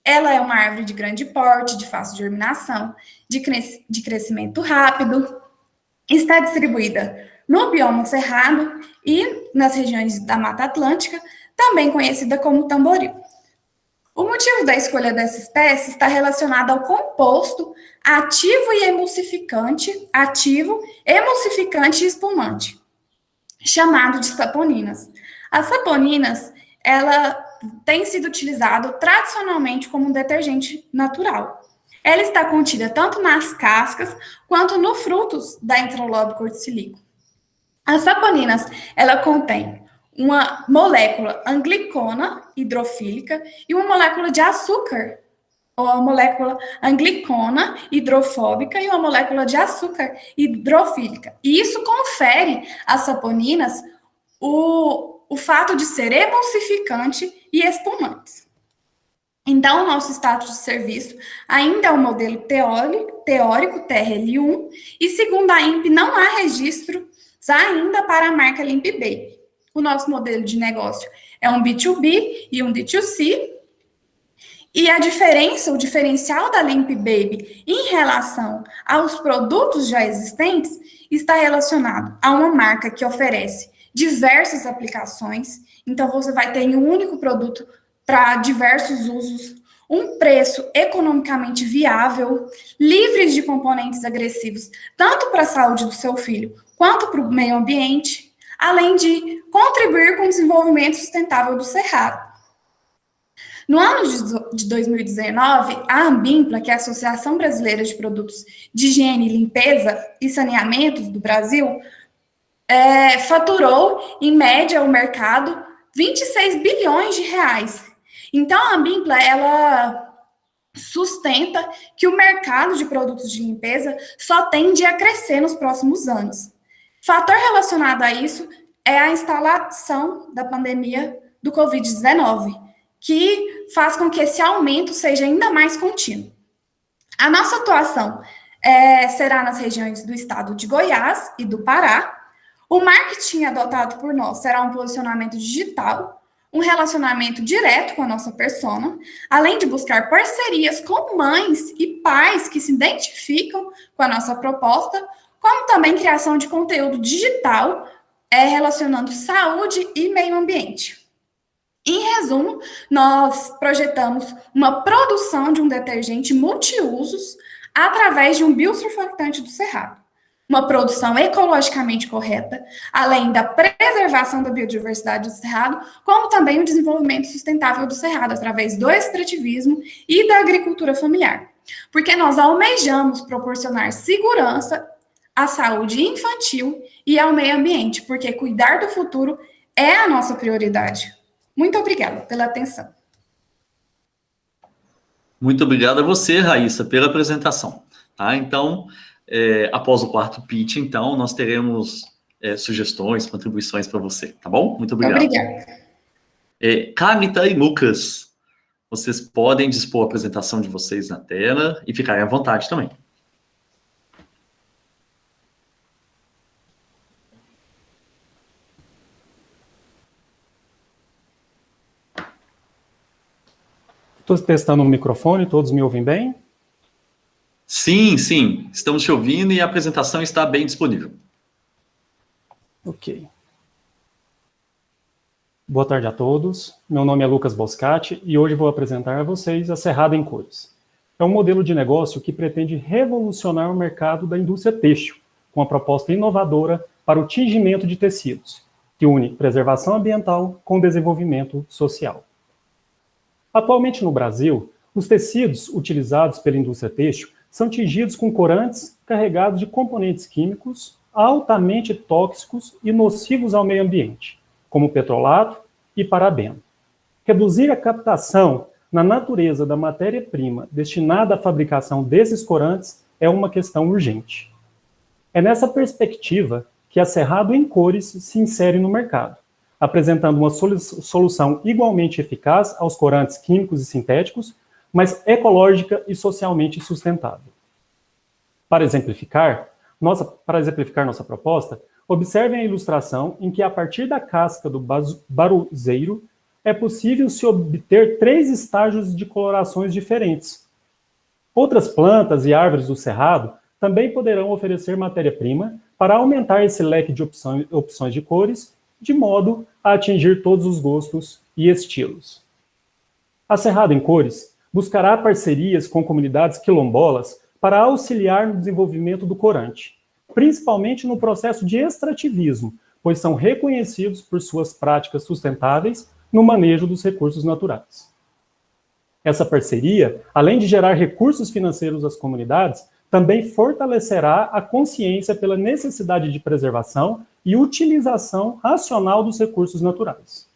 Ela é uma árvore de grande porte, de fácil germinação, de crescimento rápido, está distribuída no bioma cerrado e nas regiões da Mata Atlântica, também conhecida como tamboril. O motivo da escolha dessa espécie está relacionado ao composto ativo e emulsificante e espumante, chamado de saponinas. As saponinas, ela tem sido utilizado tradicionalmente como um detergente natural. Ela está contida tanto nas cascas quanto nos frutos da Enterolóbio corticilico. As saponinas, ela contém uma molécula anglicona hidrofílica e uma molécula de açúcar, ou a molécula anglicona hidrofóbica e uma molécula de açúcar hidrofílica. E isso confere às saponinas o fato de ser emulsificante e espumantes. Então, o nosso status de serviço ainda é o modelo teórico TRL1 e, segundo a INPE, não há registros ainda para a marca Limp Baby. O nosso modelo de negócio é um B2B e um D2C. E a diferença, o diferencial da Limp Baby em relação aos produtos já existentes está relacionado a uma marca que oferece diversas aplicações. Então, você vai ter um único produto para diversos usos, um preço economicamente viável, livres de componentes agressivos, tanto para a saúde do seu filho quanto para o meio ambiente, além de contribuir com o desenvolvimento sustentável do Cerrado. No ano de 2019, a Anbimpla, que é a Associação Brasileira de Produtos de Higiene, Limpeza e Saneamento do Brasil, faturou, em média, o mercado 26 bilhões de reais. Então, a Anbimpla, ela sustenta que o mercado de produtos de limpeza só tende a crescer nos próximos anos. Fator relacionado a isso é a instalação da pandemia do Covid-19, que faz com que esse aumento seja ainda mais contínuo. A nossa atuação será nas regiões do estado de Goiás e do Pará. O marketing adotado por nós será um posicionamento digital, um relacionamento direto com a nossa persona, além de buscar parcerias com mães e pais que se identificam com a nossa proposta, como também criação de conteúdo digital relacionando saúde e meio ambiente. Em resumo, nós projetamos uma produção de um detergente multiusos através de um biosurfactante do Cerrado. Uma produção ecologicamente correta, além da preservação da biodiversidade do Cerrado, como também o desenvolvimento sustentável do Cerrado, através do extrativismo e da agricultura familiar. porque nós almejamos proporcionar segurança à saúde infantil e ao meio ambiente, porque cuidar do futuro é a nossa prioridade. Muito obrigada pela atenção. Muito obrigado a você, Raíssa, pela apresentação. Tá? Então, após o quarto pitch, então, nós teremos sugestões, contribuições para você, tá bom? Muito obrigado. Obrigada. Carmita e Lucas, vocês podem dispor a apresentação de vocês na tela e ficarem à vontade também. Estou testando o microfone, todos me ouvem bem? Sim, sim, estamos te ouvindo e a apresentação está bem disponível. Ok. Boa tarde a todos. Meu nome é Lucas Boscati e hoje vou apresentar a vocês a Cerrado em Cores. É um modelo de negócio que pretende revolucionar o mercado da indústria têxtil, com uma proposta inovadora para o tingimento de tecidos, que une preservação ambiental com desenvolvimento social. Atualmente no Brasil, os tecidos utilizados pela indústria têxtil são tingidos com corantes carregados de componentes químicos altamente tóxicos e nocivos ao meio ambiente, como petrolato e parabeno. Reduzir a captação na natureza da matéria-prima destinada à fabricação desses corantes é uma questão urgente. É nessa perspectiva que a Cerrado em Cores se insere no mercado, apresentando uma solução igualmente eficaz aos corantes químicos e sintéticos, mas ecológica e socialmente sustentável. Para exemplificar nossa proposta, observem a ilustração em que, a partir da casca do baruzeiro, é possível se obter 3 estágios de colorações diferentes. Outras plantas e árvores do cerrado também poderão oferecer matéria-prima para aumentar esse leque de opções de cores, de modo a atingir todos os gostos e estilos. A Cerrado em Cores buscará parcerias com comunidades quilombolas para auxiliar no desenvolvimento do corante, principalmente no processo de extrativismo, pois são reconhecidos por suas práticas sustentáveis no manejo dos recursos naturais. Essa parceria, além de gerar recursos financeiros às comunidades, também fortalecerá a consciência pela necessidade de preservação e utilização racional dos recursos naturais.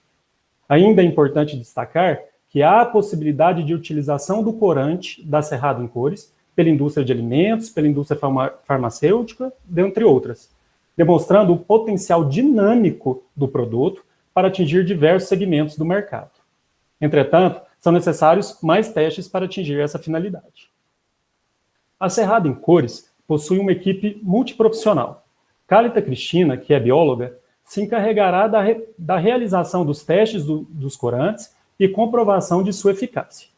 Ainda é importante destacar que há a possibilidade de utilização do corante da Cerrado em Cores pela indústria de alimentos, pela indústria farmacêutica, dentre outras, demonstrando o potencial dinâmico do produto para atingir diversos segmentos do mercado. Entretanto, são necessários mais testes para atingir essa finalidade. A Cerrado em Cores possui uma equipe multiprofissional. Cálita Cristina, que é bióloga, se encarregará da realização dos testes dos corantes e comprovação de sua eficácia.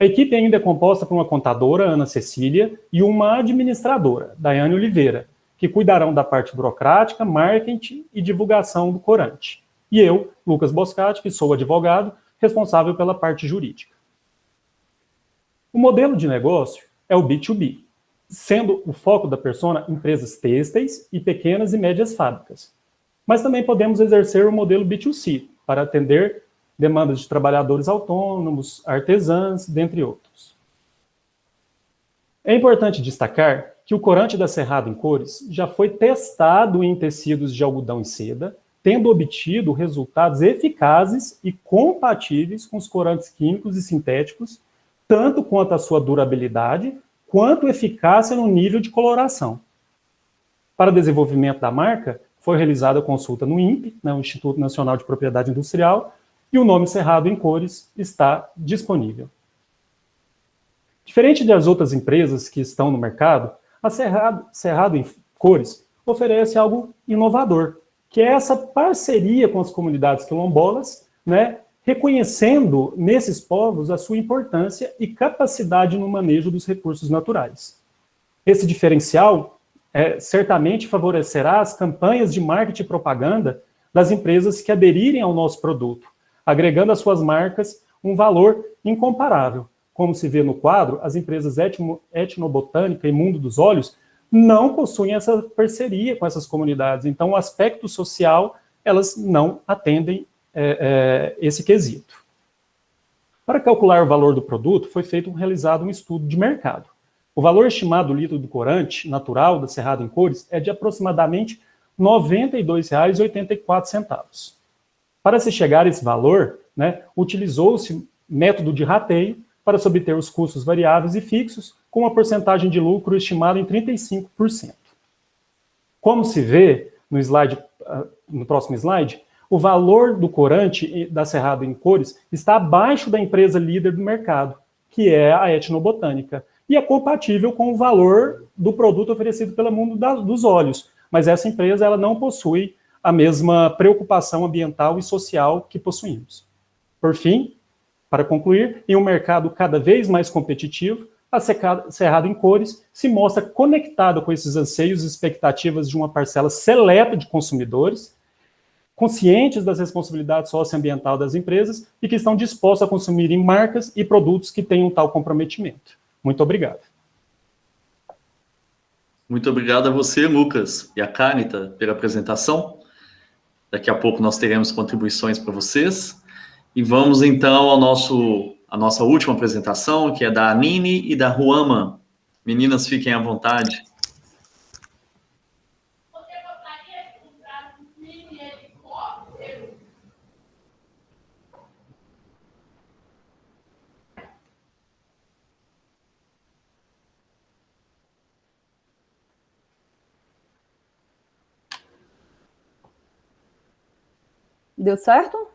A equipe ainda é composta por uma contadora, Ana Cecília, e uma administradora, Daiane Oliveira, que cuidarão da parte burocrática, marketing e divulgação do corante. E eu, Lucas Boscati, que sou advogado, responsável pela parte jurídica. O modelo de negócio é o B2B, sendo o foco da persona empresas têxteis e pequenas e médias fábricas. Mas também podemos exercer o modelo B2C, para atender demandas de trabalhadores autônomos, artesãs, dentre outros. É importante destacar que o corante da Cerrado em Cores já foi testado em tecidos de algodão e seda, tendo obtido resultados eficazes e compatíveis com os corantes químicos e sintéticos, tanto quanto a sua durabilidade, quanto eficácia no nível de coloração. Para o desenvolvimento da marca, foi realizada a consulta no INPE, o Instituto Nacional de Propriedade Industrial, e o nome Cerrado em Cores está disponível. Diferente das outras empresas que estão no mercado, a Cerrado em Cores oferece algo inovador, que é essa parceria com as comunidades quilombolas, reconhecendo nesses povos a sua importância e capacidade no manejo dos recursos naturais. Esse diferencial certamente favorecerá as campanhas de marketing e propaganda das empresas que aderirem ao nosso produto, agregando às suas marcas um valor incomparável. Como se vê no quadro, as empresas Etnobotânica e Mundo dos Olhos não possuem essa parceria com essas comunidades. Então, o aspecto social, elas não atendem esse quesito. Para calcular o valor do produto, foi realizado um estudo de mercado. O valor estimado do litro do corante natural da Cerrado em Cores é de aproximadamente R$ 92,84. Para se chegar a esse valor, utilizou-se método de rateio para se obter os custos variáveis e fixos, com uma porcentagem de lucro estimada em 35%. Como se vê no próximo slide, o valor do corante da Cerrado em Cores está abaixo da empresa líder do mercado, que é a Etnobotânica, e é compatível com o valor do produto oferecido pelo mundo dos óleos, mas essa empresa ela não possui a mesma preocupação ambiental e social que possuímos. Por fim, para concluir, em um mercado cada vez mais competitivo, a Cerrado em Cores se mostra conectada com esses anseios e expectativas de uma parcela seleta de consumidores, conscientes das responsabilidades socioambientais das empresas e que estão dispostos a consumir em marcas e produtos que tenham tal comprometimento. Muito obrigado. Muito obrigado a você, Lucas, e a Carita pela apresentação. Daqui a pouco nós teremos contribuições para vocês. E vamos, então, à nossa última apresentação, que é da Anine e da Ruama. Meninas, fiquem à vontade. Deu certo?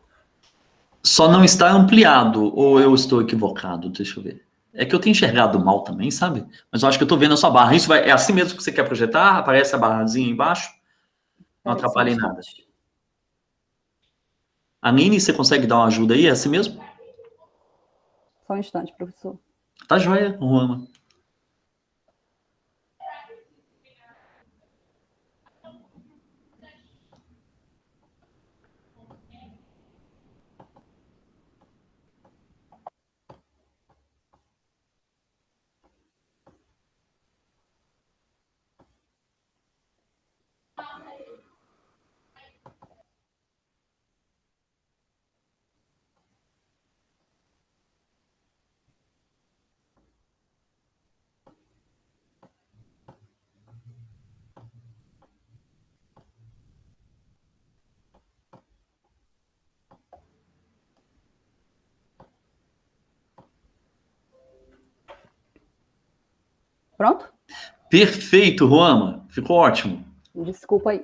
Só não está ampliado, ou eu estou equivocado? Deixa eu ver. É que eu tenho enxergado mal também, sabe? Mas eu acho que eu estou vendo a sua barra. Isso é assim mesmo que você quer projetar? Aparece a barrazinha embaixo? Não atrapalha em nada. Anine, você consegue dar uma ajuda aí? É assim mesmo? Só um instante, professor. Tá joia, Ruama. Pronto? Perfeito, Ruama. Ficou ótimo. Desculpa aí.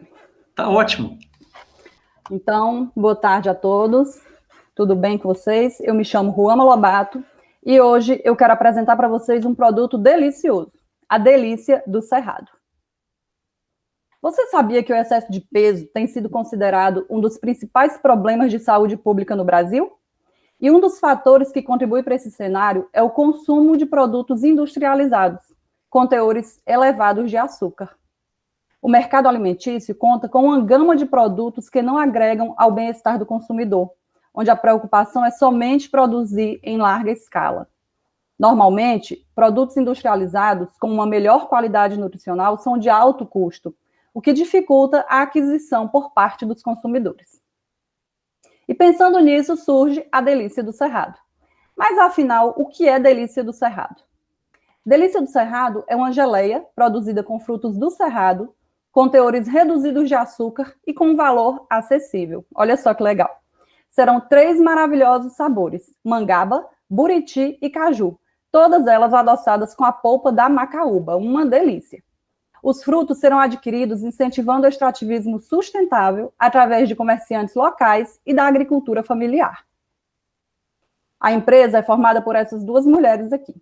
Tá ótimo. Então, boa tarde a todos. Tudo bem com vocês? Eu me chamo Ruama Lobato e hoje eu quero apresentar para vocês um produto delicioso, a Delícia do Cerrado. Você sabia que o excesso de peso tem sido considerado um dos principais problemas de saúde pública no Brasil? E um dos fatores que contribui para esse cenário é o consumo de produtos industrializados, com teores elevados de açúcar. O mercado alimentício conta com uma gama de produtos que não agregam ao bem-estar do consumidor, onde a preocupação é somente produzir em larga escala. Normalmente, produtos industrializados com uma melhor qualidade nutricional são de alto custo, o que dificulta a aquisição por parte dos consumidores. E pensando nisso, surge a Delícia do Cerrado. Mas, afinal, o que é Delícia do Cerrado? Delícia do Cerrado é uma geleia produzida com frutos do Cerrado, com teores reduzidos de açúcar e com um valor acessível. Olha só que legal. Serão 3 maravilhosos sabores: mangaba, buriti e caju. Todas elas adoçadas com a polpa da macaúba. Uma delícia. Os frutos serão adquiridos incentivando o extrativismo sustentável através de comerciantes locais e da agricultura familiar. A empresa é formada por essas 2 mulheres aqui.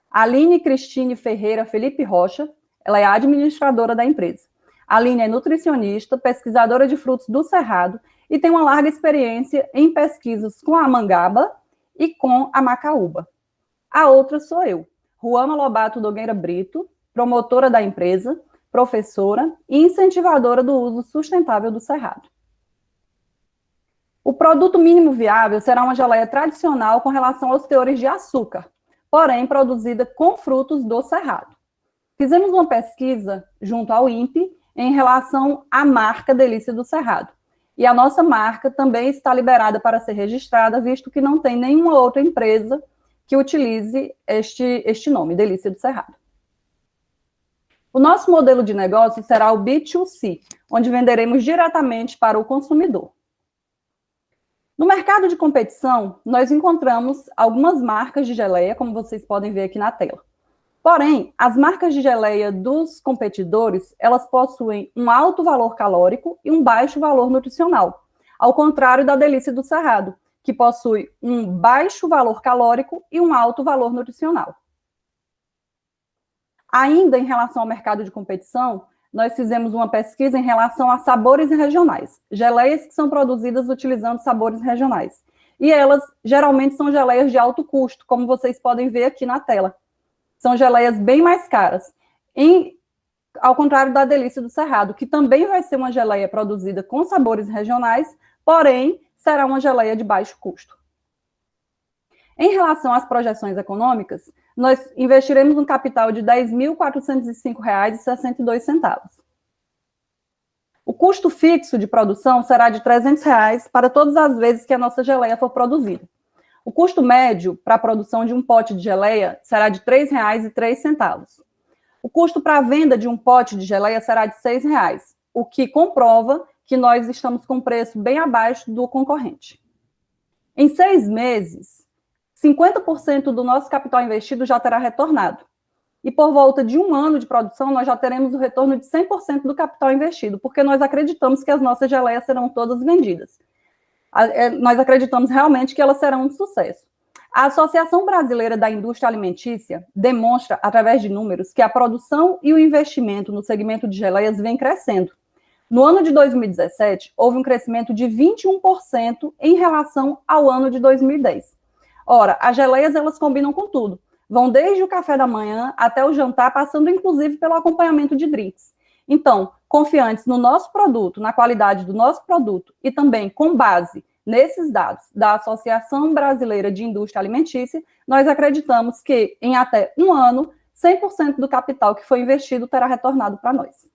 Aline Cristine Ferreira Felipe Rocha, ela é a administradora da empresa. A Aline é nutricionista, pesquisadora de frutos do Cerrado e tem uma larga experiência em pesquisas com a mangaba e com a macaúba. A outra sou eu, Ruama Lobato Nogueira Brito, promotora da empresa, professora e incentivadora do uso sustentável do Cerrado. O produto mínimo viável será uma geleia tradicional com relação aos teores de açúcar, porém produzida com frutos do Cerrado. Fizemos uma pesquisa junto ao INPE em relação à marca Delícia do Cerrado. e a nossa marca também está liberada para ser registrada, visto que não tem nenhuma outra empresa que utilize este nome, Delícia do Cerrado. O nosso modelo de negócio será o B2C, onde venderemos diretamente para o consumidor. No mercado de competição, nós encontramos algumas marcas de geleia, como vocês podem ver aqui na tela. Porém, as marcas de geleia dos competidores, elas possuem um alto valor calórico e um baixo valor nutricional, ao contrário da Delícia do Cerrado, que possui um baixo valor calórico e um alto valor nutricional. Ainda em relação ao mercado de competição, nós fizemos uma pesquisa em relação a sabores regionais, geleias que são produzidas utilizando sabores regionais. E elas, geralmente, são geleias de alto custo, como vocês podem ver aqui na tela. São geleias bem mais caras, ao contrário da Delícia do Cerrado, que também vai ser uma geleia produzida com sabores regionais, porém, será uma geleia de baixo custo. Em relação às projeções econômicas, nós investiremos um capital de R$ 10.405,62. O custo fixo de produção será de R$ 300 para todas as vezes que a nossa geleia for produzida. O custo médio para a produção de um pote de geleia será de R$ 3,03. O custo para a venda de um pote de geleia será de R$ 6, o que comprova que nós estamos com um preço bem abaixo do concorrente. Em 6 meses, 50% do nosso capital investido já terá retornado. E por volta de 1 ano de produção, nós já teremos o retorno de 100% do capital investido, porque nós acreditamos que as nossas geleias serão todas vendidas. Nós acreditamos realmente que elas serão um sucesso. A Associação Brasileira da Indústria Alimentícia demonstra, através de números, que a produção e o investimento no segmento de geleias vem crescendo. No ano de 2017, houve um crescimento de 21% em relação ao ano de 2010. Ora, as geleias, elas combinam com tudo. Vão desde o café da manhã até o jantar, passando inclusive pelo acompanhamento de drinks. Então, confiantes no nosso produto, na qualidade do nosso produto e também com base nesses dados da Associação Brasileira de Indústria Alimentícia, nós acreditamos que em até 1 ano, 100% do capital que foi investido terá retornado para nós.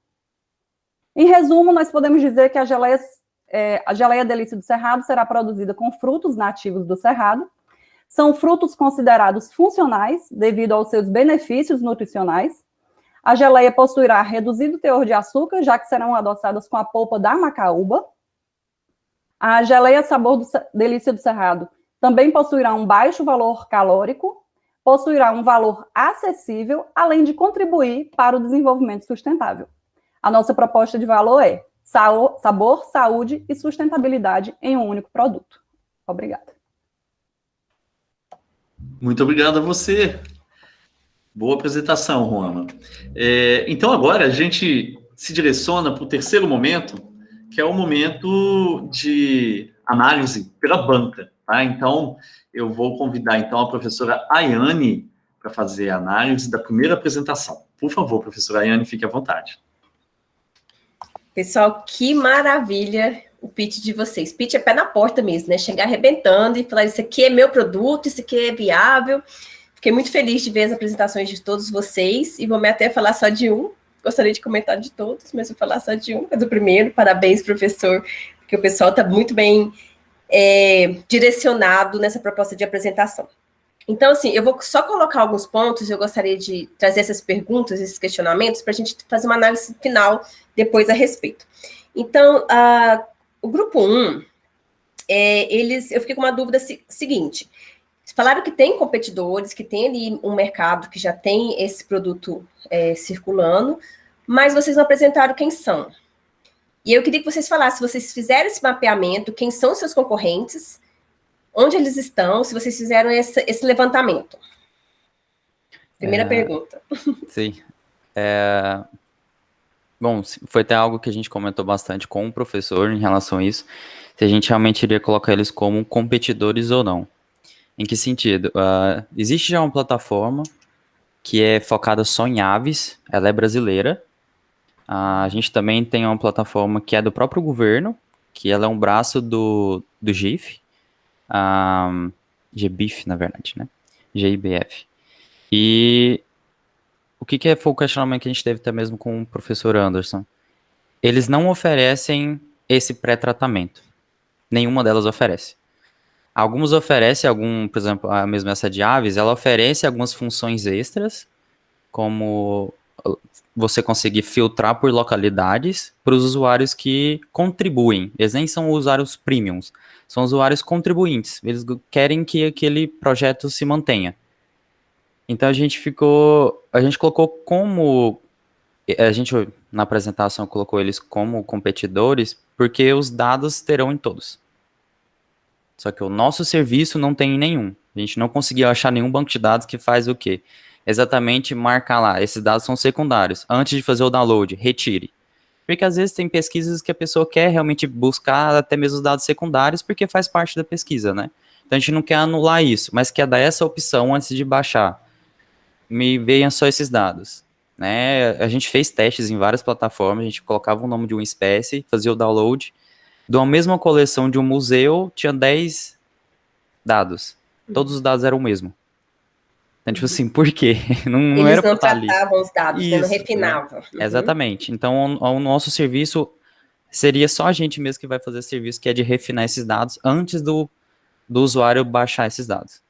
Em resumo, nós podemos dizer que a geleia Delícia do Cerrado será produzida com frutos nativos do Cerrado. São frutos considerados funcionais devido aos seus benefícios nutricionais. A geleia possuirá reduzido teor de açúcar, já que serão adoçadas com a polpa da macaúba. A geleia sabor Delícia do Cerrado também possuirá um baixo valor calórico, possuirá um valor acessível, além de contribuir para o desenvolvimento sustentável. A nossa proposta de valor é sabor, saúde e sustentabilidade em um único produto. Obrigada. Muito obrigado a você. Boa apresentação, Ruama. Então, agora a gente se direciona para o terceiro momento, que é o momento de análise pela banca. Tá? Então, eu vou convidar então, a professora Ayane para fazer a análise da primeira apresentação. Por favor, professora Ayane, fique à vontade. Pessoal, que maravilha o pitch de vocês. Pitch é pé na porta mesmo, né? Chegar arrebentando e falar, isso aqui é meu produto, isso aqui é viável. Fiquei muito feliz de ver as apresentações de todos vocês e vou até falar só de um. Gostaria de comentar de todos, mas vou falar só de um, é do primeiro. Parabéns, professor, porque o pessoal está muito bem direcionado nessa proposta de apresentação. Então, assim, eu vou só colocar alguns pontos, eu gostaria de trazer essas perguntas, esses questionamentos, para a gente fazer uma análise final depois a respeito. Então, o grupo 1, eu fiquei com uma dúvida seguinte. Falaram que tem competidores, que tem ali um mercado que já tem esse produto circulando, mas vocês não apresentaram quem são. E eu queria que vocês falassem, se vocês fizeram esse mapeamento, quem são os seus concorrentes, onde eles estão, se vocês fizeram esse levantamento. Primeira pergunta. Sim. Bom, foi até algo que a gente comentou bastante com o professor em relação a isso, se a gente realmente iria colocar eles como competidores ou não. Em que sentido? Existe já uma plataforma que é focada só em aves, ela é brasileira. A gente também tem uma plataforma que é do próprio governo, que ela é um braço do GIF, GBIF, na verdade, né? GIBF. E o que foi o questionamento que a gente teve até mesmo com o professor Anderson? Eles não oferecem esse pré-tratamento. Nenhuma delas oferece. Algumas oferecem por exemplo, a mesma essa de aves, ela oferece algumas funções extras, como você conseguir filtrar por localidades para os usuários que contribuem. Eles nem são usuários premiums, são usuários contribuintes. Eles querem que aquele projeto se mantenha. Então a gente colocou como, na apresentação colocou eles como competidores, porque os dados terão em todos. Só que o nosso serviço não tem em nenhum. A gente não conseguiu achar nenhum banco de dados que faz o quê? Exatamente marcar lá, esses dados são secundários. Antes de fazer o download, retire. Porque às vezes tem pesquisas que a pessoa quer realmente buscar até mesmo os dados secundários, porque faz parte da pesquisa, né? Então a gente não quer anular isso, mas quer dar essa opção antes de baixar. Me venham só esses dados. Né? A gente fez testes em várias plataformas, a gente colocava o nome de uma espécie, fazia o download, de uma mesma coleção de um museu, tinha 10 dados. Todos os dados eram o mesmo. Então, tipo assim, por quê? Não Eles era pra não estar ali. tratavam os dados, né? Não Isso, refinavam. né? Exatamente. Então, o nosso serviço seria só a gente mesmo que vai fazer esse serviço, que é de refinar esses dados antes do usuário baixar esses dados.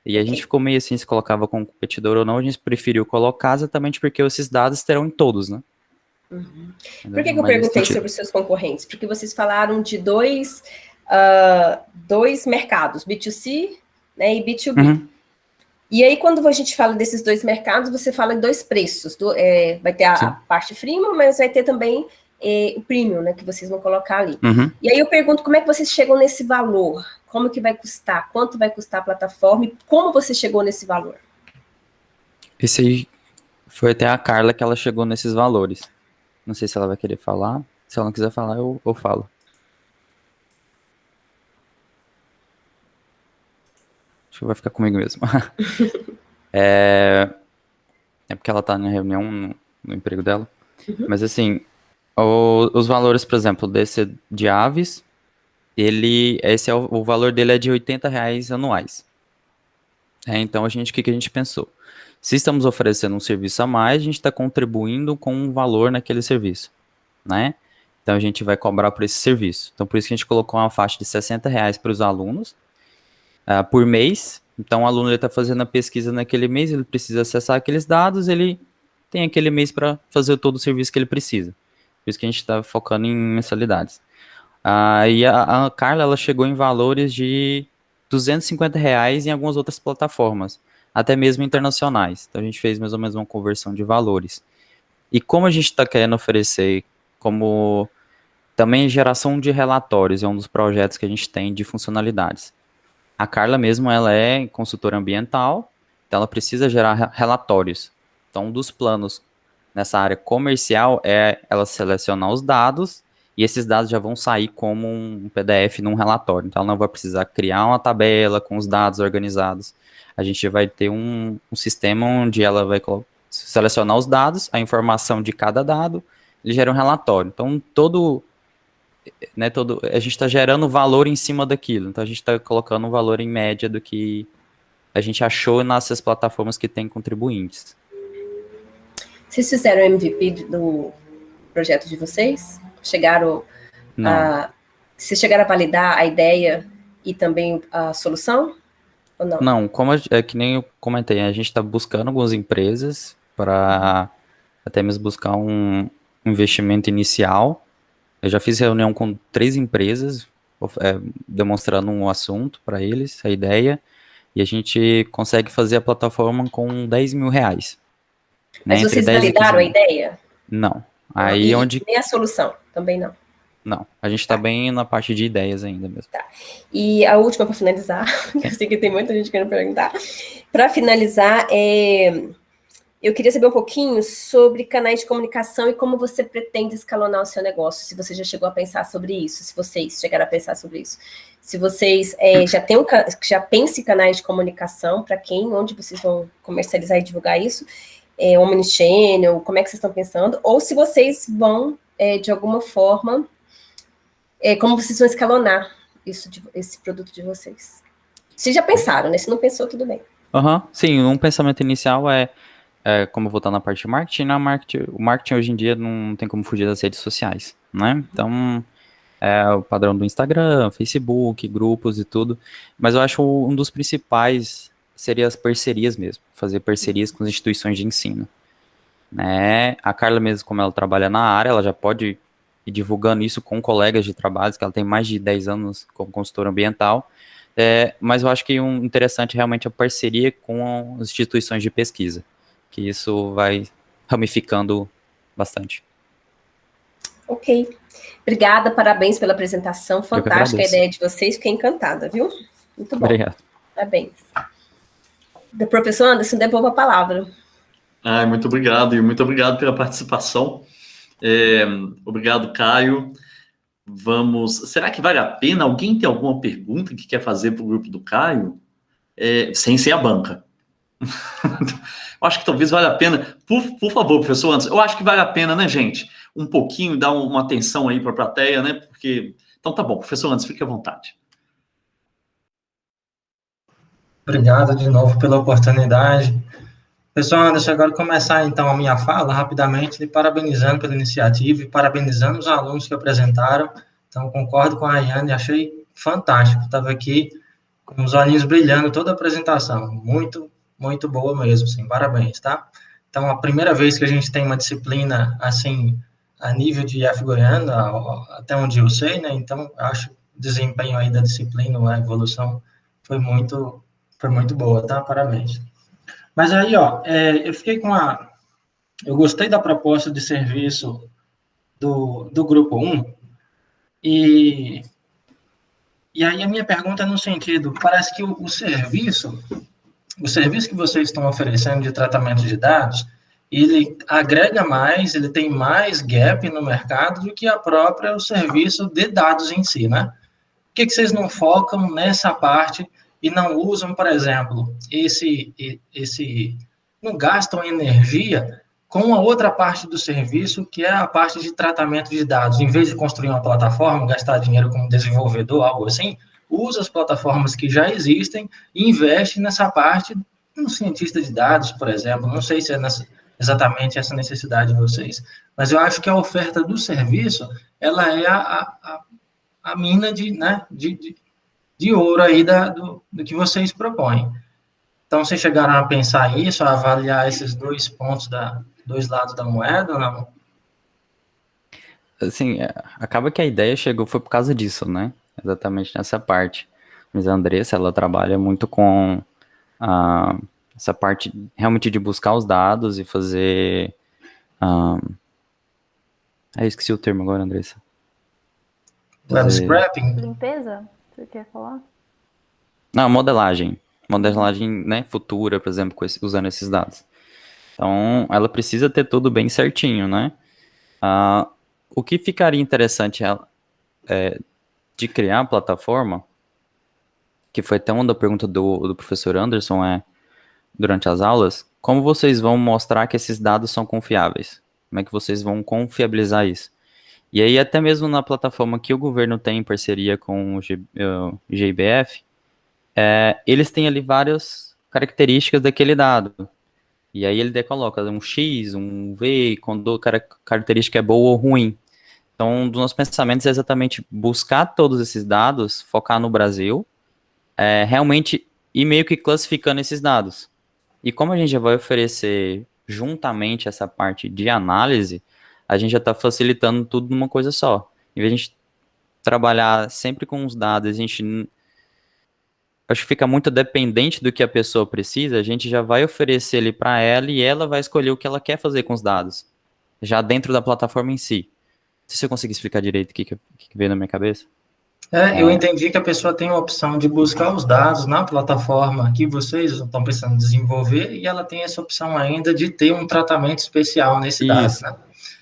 E a gente ficou meio assim, se colocava como competidor ou não, a gente preferiu colocar exatamente porque esses dados terão em todos, né? Por que eu perguntei sobre os seus concorrentes? Porque vocês falaram de dois mercados, B2C, né, e B2B. E aí, quando a gente fala desses dois mercados, você fala em dois preços. Vai ter a parte freemium, mas vai ter também o premium, né, que vocês vão colocar ali. E aí eu pergunto, como é que vocês chegam nesse valor? Como que vai custar? Quanto vai custar a plataforma? E como você chegou nesse valor? Esse aí foi até a Carla que ela chegou nesses valores. Não sei se ela vai querer falar. Se ela não quiser falar, eu falo. Acho que vai ficar comigo mesmo. É porque ela tá na reunião no emprego dela. Mas assim, os valores, por exemplo, desse de aves, esse é o valor dele é de R$80 anuais. Então, o que a gente pensou? Se estamos oferecendo um serviço a mais, a gente está contribuindo com um valor naquele serviço, né? Então, a gente vai cobrar por esse serviço. Então, por isso que a gente colocou uma faixa de R$60 para os alunos por mês. Então, o aluno está fazendo a pesquisa naquele mês, ele precisa acessar aqueles dados, ele tem aquele mês para fazer todo o serviço que ele precisa. Por isso que a gente está focando em mensalidades. E a Carla, ela chegou em valores de R$250 em algumas outras plataformas, até mesmo internacionais. Então, a gente fez mais ou menos uma conversão de valores. E como a gente está querendo oferecer como também geração de relatórios, é um dos projetos que a gente tem de funcionalidades. A Carla mesmo, ela é consultora ambiental, então ela precisa gerar relatórios. Então, um dos planos nessa área comercial é ela selecionar os dados, e esses dados já vão sair como um PDF num relatório. Então, ela não vai precisar criar uma tabela com os dados organizados. A gente vai ter um sistema onde ela vai selecionar os dados, a informação de cada dado, ele gera um relatório. Então, a gente está gerando valor em cima daquilo. Então, a gente está colocando um valor em média do que a gente achou nessas plataformas que têm contribuintes. Vocês fizeram o MVP do projeto de vocês? Vocês chegaram a validar a ideia e também a solução? Ou não? Não, que nem eu comentei, a gente está buscando algumas empresas para até mesmo buscar um investimento inicial. Eu já fiz reunião com 3 empresas, demonstrando um assunto para eles, a ideia, e a gente consegue fazer a plataforma com R$10 mil. Mas vocês validaram a ideia? Não. Nem a solução? Também não? Não. A gente está bem na parte de ideias ainda mesmo. Tá. E a última para finalizar, que eu sei que tem muita gente querendo perguntar. Para finalizar, eu queria saber um pouquinho sobre canais de comunicação e como você pretende escalonar o seu negócio, se você já chegou a pensar sobre isso, se vocês chegaram a pensar sobre isso. Se vocês já pensam em canais de comunicação, para quem, onde vocês vão comercializar e divulgar isso, Omnichannel, como é que vocês estão pensando? Ou se vocês vão, de alguma forma, como vocês vão escalonar esse produto de vocês. Vocês já pensaram, né? Se não pensou, tudo bem. Sim, um pensamento inicial como eu vou estar na parte de marketing, o marketing hoje em dia não tem como fugir das redes sociais, né? Então, É o padrão do Instagram, Facebook, grupos e tudo. Mas eu acho um dos principais seria as parcerias mesmo, fazer parcerias com as instituições de ensino, né? A Carla mesmo, como ela trabalha na área, ela já pode ir divulgando isso com colegas de trabalho, que ela tem mais de 10 anos como consultora ambiental, mas eu acho que interessante realmente a parceria com as instituições de pesquisa, que isso vai ramificando bastante. Ok. Obrigada, parabéns pela apresentação. Fantástica a agradeço. ideia de vocês, fiquei encantada, viu? Muito bom. Obrigado. Parabéns. Professor Anderson, devolvo a palavra. Muito obrigado, e muito obrigado pela participação. Obrigado, Caio. Será que vale a pena? Alguém tem alguma pergunta que quer fazer para o grupo do Caio? Sem ser a banca. Eu acho que talvez valha a pena. Por favor, professor Anderson, eu acho que vale a pena, né, gente? Um pouquinho, dar uma atenção aí para a plateia, né? Porque... Então tá bom, professor Anderson, fique à vontade. Obrigado de novo pela oportunidade. Pessoal, Anderson, agora começar então a minha fala rapidamente, lhe parabenizando pela iniciativa e parabenizando os alunos que apresentaram. Então, concordo com a Ayane, achei fantástico. Estava aqui com os olhinhos brilhando toda a apresentação. Muito, muito boa mesmo, sim. Parabéns, tá? Então, a primeira vez que a gente tem uma disciplina, assim, a nível de IF Goiânia, até onde eu sei, né? Então, acho o desempenho aí da disciplina, a evolução foi muito boa, tá? Parabéns. Mas aí, ó, eu fiquei eu gostei da proposta de serviço do grupo 1, e aí a minha pergunta é no sentido, parece que o serviço que vocês estão oferecendo de tratamento de dados, ele agrega mais, ele tem mais gap no mercado do que o serviço de dados em si, né? Por que vocês não focam nessa parte e não usam, por exemplo, não gastam energia com a outra parte do serviço, que é a parte de tratamento de dados. Em vez de construir uma plataforma, gastar dinheiro como desenvolvedor, algo assim, usa as plataformas que já existem e investe nessa parte, um cientista de dados, por exemplo. Não sei se é exatamente essa necessidade de vocês, mas eu acho que a oferta do serviço, ela é a mina de ouro aí do que vocês propõem. Então, vocês chegaram a pensar isso, a avaliar esses dois pontos, dois lados da moeda, ou não? Assim, acaba que a ideia foi por causa disso, né? Exatamente nessa parte. Mas a Andressa, ela trabalha muito com essa parte realmente de buscar os dados e fazer... esqueci o termo agora, Andressa. Web scraping? Limpeza? Você quer falar? Não, modelagem, né, futura, por exemplo, usando esses dados. Então, ela precisa ter tudo bem certinho, né? O que ficaria interessante de criar a plataforma, que foi até uma da pergunta do professor Anderson, durante as aulas, como vocês vão mostrar que esses dados são confiáveis? Como é que vocês vão confiabilizar isso? E aí, até mesmo na plataforma que o governo tem em parceria com o GIBF, eles têm ali várias características daquele dado. E aí ele coloca um X, um V, quando a característica é boa ou ruim. Então, um dos nossos pensamentos é exatamente buscar todos esses dados, focar no Brasil, realmente ir meio que classificando esses dados. E como a gente já vai oferecer juntamente essa parte de análise, a gente já está facilitando tudo numa coisa só. Em vez de a gente trabalhar sempre com os dados, a gente acho que fica muito dependente do que a pessoa precisa, a gente já vai oferecer ele para ela e ela vai escolher o que ela quer fazer com os dados, já dentro da plataforma em si. Não sei se eu consegui explicar direito o que veio na minha cabeça. Eu entendi que a pessoa tem a opção de buscar os dados na plataforma que vocês estão pensando em desenvolver e ela tem essa opção ainda de ter um tratamento especial nesse dado, né?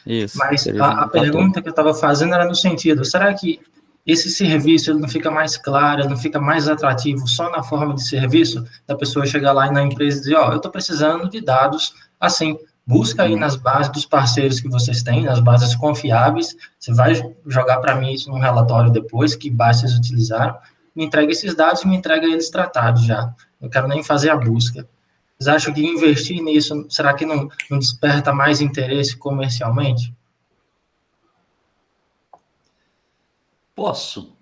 Isso. Mas a pergunta que eu estava fazendo era no sentido, será que esse serviço ele não fica mais claro, ele não fica mais atrativo só na forma de serviço, da pessoa chegar lá na empresa e dizer, eu estou precisando de dados assim, busca aí nas bases dos parceiros que vocês têm, nas bases confiáveis, você vai jogar para mim isso num relatório depois, que base vocês utilizaram, me entrega esses dados e me entrega eles tratados já, não quero nem fazer a busca. Vocês acham que investir nisso, será que não desperta mais interesse comercialmente? Posso?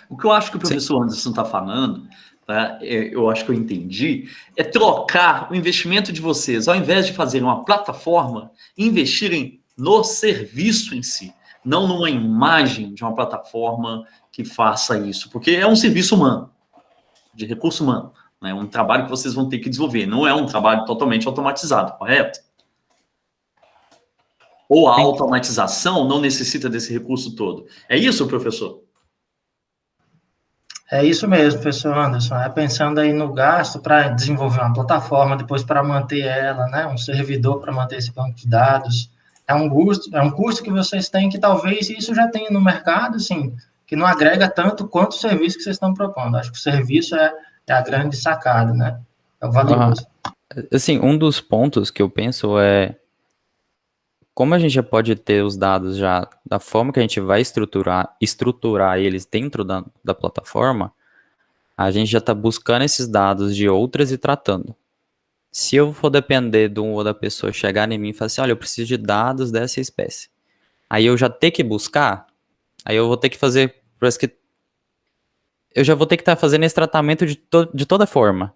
O que eu acho que o professor Anderson está falando, tá, eu acho que eu entendi, é trocar o investimento de vocês, ao invés de fazerem uma plataforma, investirem no serviço em si, não numa imagem de uma plataforma que faça isso, porque é um serviço humano, de recurso humano, né, um trabalho que vocês vão ter que desenvolver, não é um trabalho totalmente automatizado, correto? Ou a automatização não necessita desse recurso todo. É isso, professor? É isso mesmo, professor Anderson. É pensando aí no gasto para desenvolver uma plataforma, depois para manter ela, né? Um servidor para manter esse banco de dados. É um custo que vocês têm que talvez isso já tenha no mercado, assim, que não agrega tanto quanto o serviço que vocês estão propondo. Acho que o serviço é a grande sacada, né? É o valioso. Assim, um dos pontos que eu penso é como a gente já pode ter os dados já da forma que a gente vai estruturar eles dentro da plataforma, a gente já está buscando esses dados de outras e tratando. Se eu for depender de uma outra pessoa chegar em mim e falar assim, olha, eu preciso de dados dessa espécie. Aí eu já ter que buscar, aí eu vou ter que fazer, parece que eu já vou ter que estar fazendo esse tratamento de toda forma.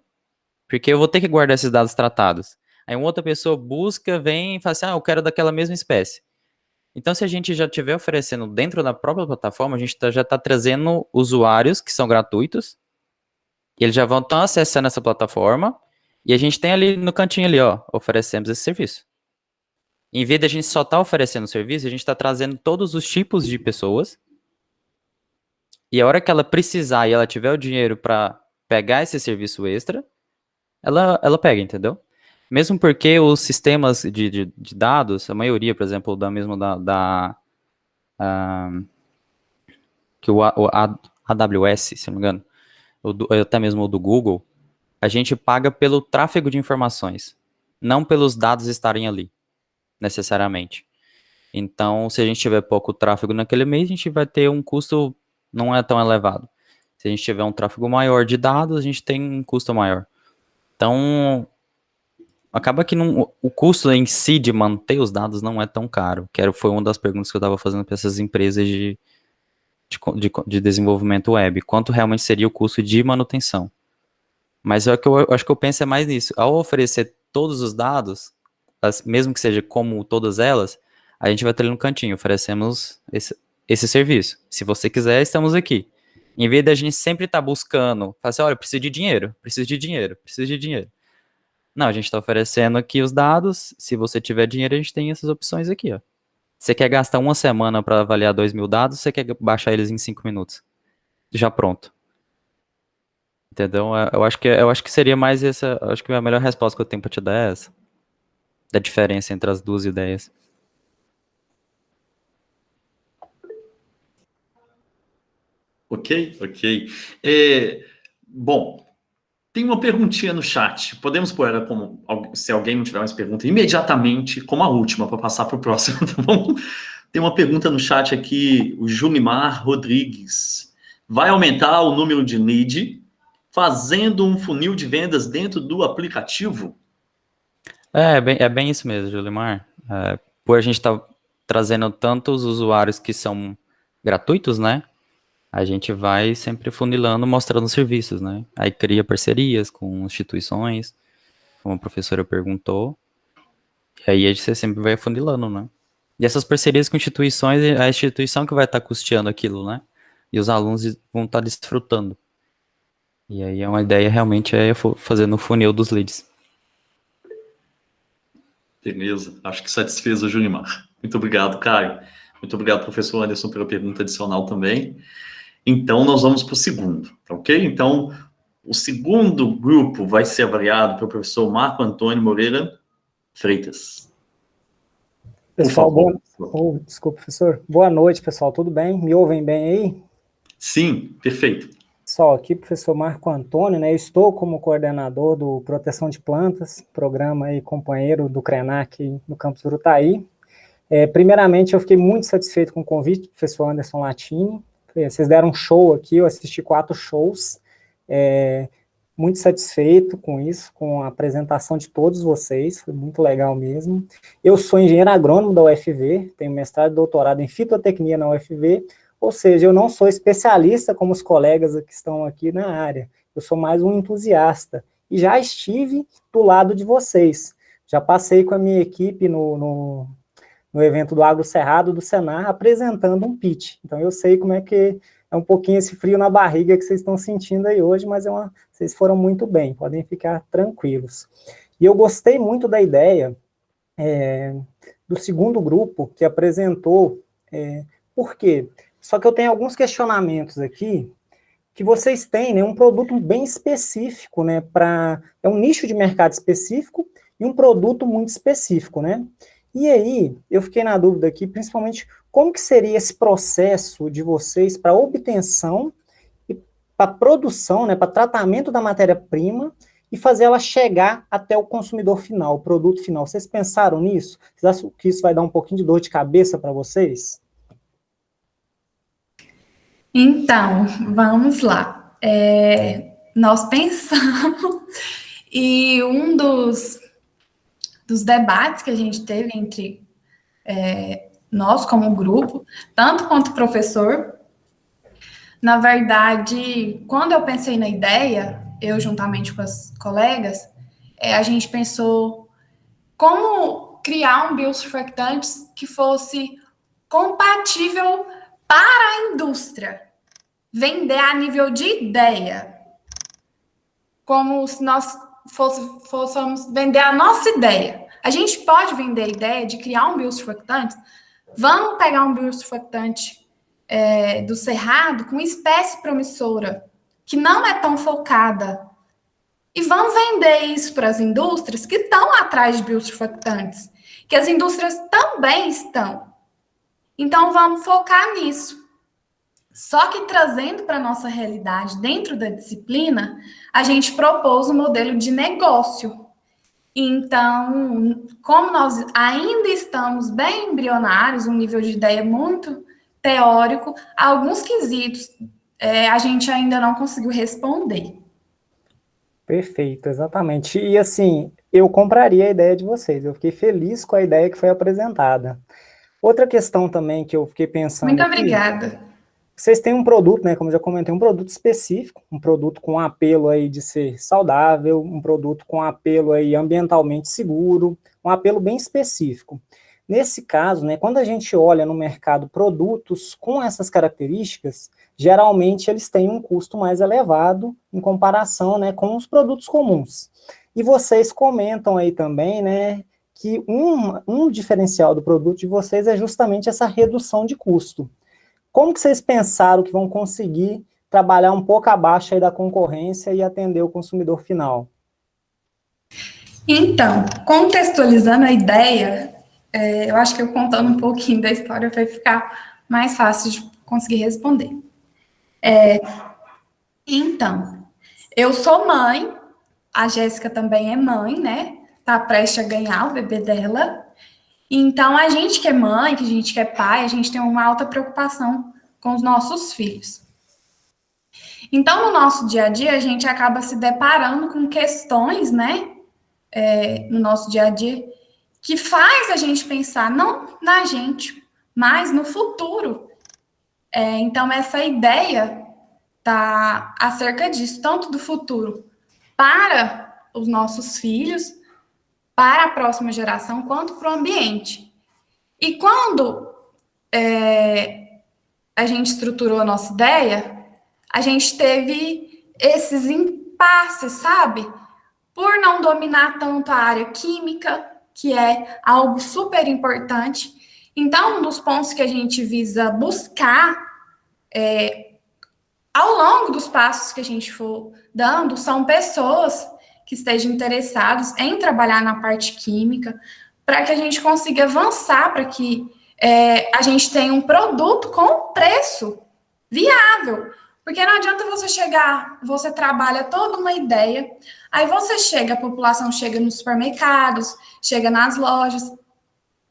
Porque eu vou ter que guardar esses dados tratados. Aí uma outra pessoa busca, vem e fala assim, eu quero daquela mesma espécie. Então, se a gente já estiver oferecendo dentro da própria plataforma, a gente já está trazendo usuários que são gratuitos, e eles já vão estar acessando essa plataforma, e a gente tem ali no cantinho ali, oferecemos esse serviço. Em vez de a gente só estar oferecendo o serviço, a gente está trazendo todos os tipos de pessoas, e a hora que ela precisar e ela tiver o dinheiro para pegar esse serviço extra, ela pega, entendeu? Mesmo porque os sistemas de dados, a maioria, por exemplo, que o AWS, se não me engano, até mesmo o do Google, a gente paga pelo tráfego de informações, não pelos dados estarem ali, necessariamente. Então, se a gente tiver pouco tráfego naquele mês, a gente vai ter um custo não é tão elevado. Se a gente tiver um tráfego maior de dados, a gente tem um custo maior. Então, acaba que o custo em si de manter os dados não é tão caro, foi uma das perguntas que eu estava fazendo para essas empresas de desenvolvimento web, quanto realmente seria o custo de manutenção. Mas eu acho que eu penso mais nisso, ao oferecer todos os dados, mesmo que seja como todas elas, a gente vai ter ali no cantinho, oferecemos esse serviço. Se você quiser, estamos aqui. Em vez da gente sempre estar buscando, falar assim, olha, preciso de dinheiro. Não, a gente está oferecendo aqui os dados, se você tiver dinheiro, a gente tem essas opções aqui, ó. Você quer gastar uma semana para avaliar 2.000 dados, você quer baixar eles em 5 minutos. Já pronto. Entendeu? Eu acho que seria mais essa, acho que a melhor resposta que eu tenho para te dar é essa. Da diferença entre as duas ideias. Ok. Bom, tem uma perguntinha no chat. Podemos pôr ela como, se alguém não tiver mais pergunta, imediatamente, como a última, para passar para o próximo, tá bom? Tem uma pergunta no chat aqui, o Junimar Rodrigues. Vai aumentar o número de lead fazendo um funil de vendas dentro do aplicativo? É bem isso mesmo, Julimar. Por a gente estar trazendo tantos usuários que são gratuitos, né? A gente vai sempre funilando, mostrando serviços, né? Aí cria parcerias com instituições, como a professora perguntou, e aí você sempre vai funilando, né? E essas parcerias com instituições, a instituição que vai estar custeando aquilo, né? E os alunos vão estar desfrutando. E aí uma ideia realmente é fazer no funil dos leads. Beleza, acho que satisfez o Junimar. Muito obrigado, Caio. Muito obrigado, professor Anderson, pela pergunta adicional também. Então, nós vamos para o segundo, ok? Então, o segundo grupo vai ser avaliado pelo professor Marco Antônio Moreira Freitas. Pessoal, desculpa, professor. Boa noite, pessoal. Tudo bem? Me ouvem bem aí? Sim, perfeito. Pessoal, aqui professor Marco Antônio, né? Eu estou como coordenador do Proteção de Plantas, programa e companheiro do CRENAC no campus Urutaí. Primeiramente, eu fiquei muito satisfeito com o convite do professor Anderson Latini. Vocês deram um show aqui, eu assisti 4 shows. Muito satisfeito com isso, com a apresentação de todos vocês, foi muito legal mesmo. Eu sou engenheiro agrônomo da UFV, tenho mestrado e doutorado em fitotecnia na UFV, Ou seja, eu não sou especialista como os colegas que estão aqui na área, eu sou mais um entusiasta, e já estive do lado de vocês, já passei com a minha equipe no evento do Agro Cerrado do Senar, apresentando um pitch, então eu sei como é que é um pouquinho esse frio na barriga que vocês estão sentindo aí hoje, mas vocês foram muito bem, podem ficar tranquilos. E eu gostei muito da ideia do segundo grupo que apresentou, por quê? Só que eu tenho alguns questionamentos aqui, que vocês têm, né, um produto bem específico, né, é um nicho de mercado específico e um produto muito específico, né? E aí, eu fiquei na dúvida aqui, principalmente, como que seria esse processo de vocês para obtenção e para produção, né, para tratamento da matéria-prima e fazer ela chegar até o consumidor final, o produto final. Vocês pensaram nisso? Vocês acham que isso vai dar um pouquinho de dor de cabeça para vocês? Então, vamos lá. Nós pensamos, e um dos debates que a gente teve entre nós como grupo, tanto quanto o professor, na verdade, quando eu pensei na ideia, eu juntamente com as colegas, a gente pensou como criar um biosurfactante que fosse compatível para a indústria, vender a nível de ideia, como se nós fôssemos vender a nossa ideia. A gente pode vender a ideia de criar um biosurfactante, vamos pegar um biosurfactante do Cerrado com espécie promissora, que não é tão focada, e vamos vender isso para as indústrias que estão atrás de biosurfactantes, que as indústrias também estão. Então, vamos focar nisso. Só que trazendo para a nossa realidade, dentro da disciplina, a gente propôs um modelo de negócio. Então, como nós ainda estamos bem embrionários, um nível de ideia muito teórico, alguns quesitos a gente ainda não conseguiu responder. Perfeito, exatamente. E assim, eu compraria a ideia de vocês, eu fiquei feliz com a ideia que foi apresentada. Outra questão também que eu fiquei pensando Muito aqui, obrigada. Vocês têm um produto, né, como eu já comentei, um produto específico, um produto com apelo aí de ser saudável, um produto com apelo aí ambientalmente seguro, um apelo bem específico. Nesse caso, né, quando a gente olha no mercado produtos com essas características, geralmente eles têm um custo mais elevado em comparação, né, com os produtos comuns. E vocês comentam aí também, né, que um diferencial do produto de vocês é justamente essa redução de custo. Como que vocês pensaram que vão conseguir trabalhar um pouco abaixo aí da concorrência e atender o consumidor final? Então, contextualizando a ideia, eu acho que eu contando um pouquinho da história vai ficar mais fácil de conseguir responder. Então, eu sou mãe, a Jéssica também é mãe, né? Tá prestes a ganhar o bebê dela. Então, a gente que é mãe, que a gente que é pai, a gente tem uma alta preocupação com os nossos filhos. Então, no nosso dia a dia, a gente acaba se deparando com questões, né, no nosso dia a dia, que faz a gente pensar não na gente, mas no futuro. Então, essa ideia tá acerca disso, tanto do futuro para os nossos filhos, para a próxima geração, quanto para o ambiente. E quando a gente estruturou a nossa ideia, a gente teve esses impasses, sabe? Por não dominar tanto a área química, que é algo super importante. Então, um dos pontos que a gente visa buscar ao longo dos passos que a gente for dando, são pessoas que estejam interessados em trabalhar na parte química, para que a gente consiga avançar, para que a gente tenha um produto com preço viável. Porque não adianta você chegar, você trabalha toda uma ideia, aí você chega, a população chega nos supermercados, chega nas lojas,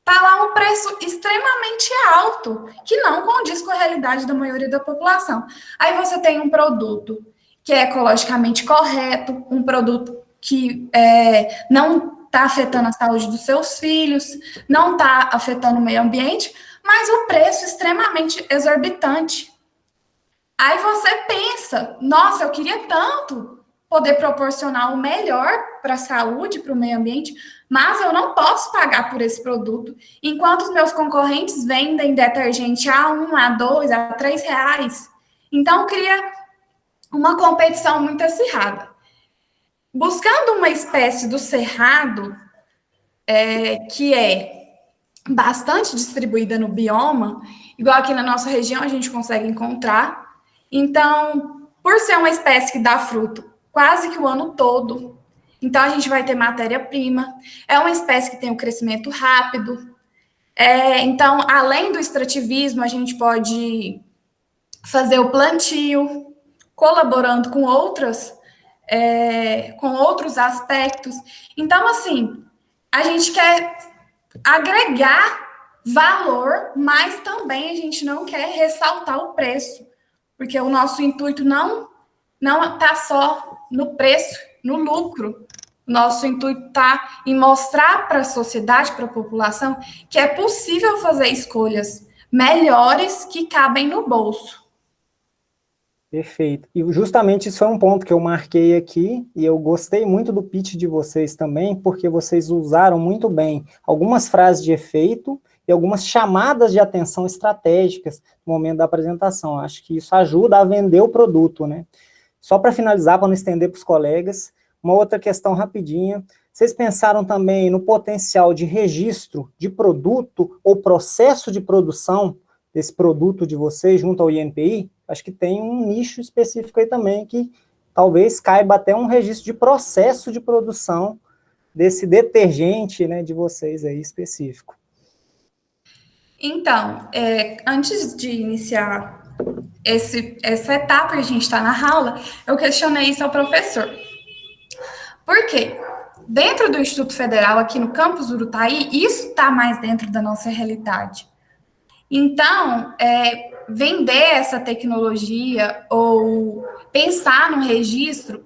tá lá um preço extremamente alto, que não condiz com a realidade da maioria da população. Aí você tem um produto que é ecologicamente correto, um produto que não está afetando a saúde dos seus filhos, não está afetando o meio ambiente, mas o preço extremamente exorbitante. Aí você pensa, nossa, eu queria tanto poder proporcionar o melhor para a saúde, para o meio ambiente, mas eu não posso pagar por esse produto, enquanto os meus concorrentes vendem detergente a R$1, a R$2, a R$3. Então, cria uma competição muito acirrada. Buscando uma espécie do cerrado, que é bastante distribuída no bioma, igual aqui na nossa região a gente consegue encontrar. Então, por ser uma espécie que dá fruto quase que o ano todo, então a gente vai ter matéria-prima, é uma espécie que tem um crescimento rápido. Então, além do extrativismo, a gente pode fazer o plantio, colaborando com outros aspectos. Então, assim, a gente quer agregar valor, mas também a gente não quer ressaltar o preço, porque o nosso intuito não está só no preço, no lucro. O nosso intuito está em mostrar para a sociedade, para a população, que é possível fazer escolhas melhores que cabem no bolso. Perfeito. E justamente isso é um ponto que eu marquei aqui, e eu gostei muito do pitch de vocês também, porque vocês usaram muito bem algumas frases de efeito e algumas chamadas de atenção estratégicas no momento da apresentação. Acho que isso ajuda a vender o produto, né? Só para finalizar, para não estender para os colegas, uma outra questão rapidinha. Vocês pensaram também no potencial de registro de produto ou processo de produção desse produto de vocês junto ao INPI? Acho que tem um nicho específico aí também que talvez caiba até um registro de processo de produção desse detergente, né, de vocês aí específico. Então, antes de iniciar essa etapa que a gente está na aula, eu questionei isso ao professor. Por quê? Dentro do Instituto Federal, aqui no campus Urutaí, isso está mais dentro da nossa realidade. Então, vender essa tecnologia ou pensar no registro,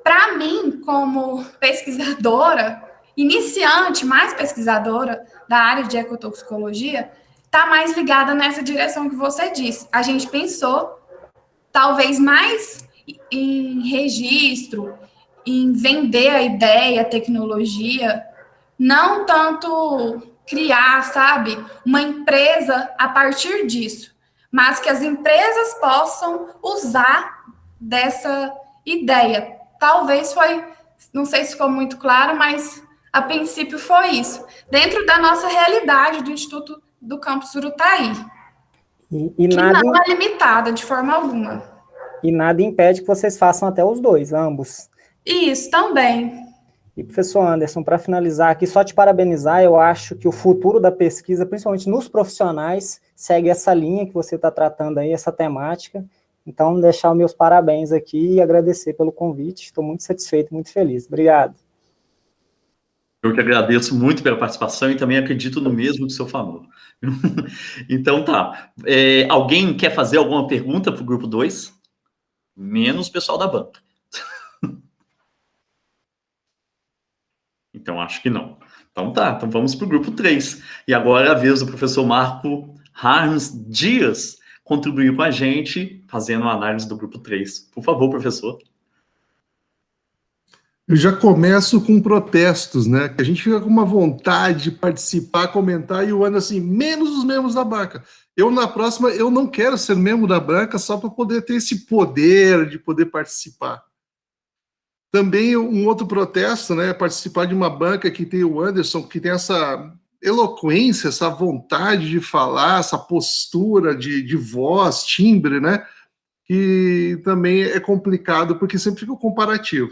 para mim, como pesquisadora, iniciante, mais pesquisadora da área de ecotoxicologia, está mais ligada nessa direção que você disse. A gente pensou, talvez, mais em registro, em vender a ideia, a tecnologia, não tanto criar, sabe, uma empresa a partir disso, mas que as empresas possam usar dessa ideia. Talvez não sei se ficou muito claro, mas a princípio foi isso, dentro da nossa realidade do Instituto do Campus Urutaí, que não é limitada de forma alguma. E nada impede que vocês façam até os dois, ambos. Isso, também. E, professor Anderson, para finalizar aqui, só te parabenizar, eu acho que o futuro da pesquisa, principalmente nos profissionais, segue essa linha que você está tratando aí, essa temática. Então, deixar os meus parabéns aqui e agradecer pelo convite. Estou muito satisfeito, muito feliz. Obrigado. Eu que agradeço muito pela participação e também acredito no mesmo que o senhor falou. Então, tá. Alguém quer fazer alguma pergunta para o grupo 2? Menos o pessoal da banca. Então, acho que não. Então, tá. Então, vamos para o grupo 3. E agora é a vez do professor Marco Harms Dias contribuir com a gente, fazendo a análise do grupo 3. Por favor, professor. Eu já começo com protestos, né? Que a gente fica com uma vontade de participar, comentar, e o ano assim, menos os membros da banca. Eu, na próxima, eu não quero ser membro da banca só para poder ter esse poder de poder participar. Também um outro protesto, né? Participar de uma banca que tem o Anderson, que tem essa eloquência, essa vontade de falar, essa postura de voz, timbre, né? Que também é complicado, porque sempre fica o comparativo.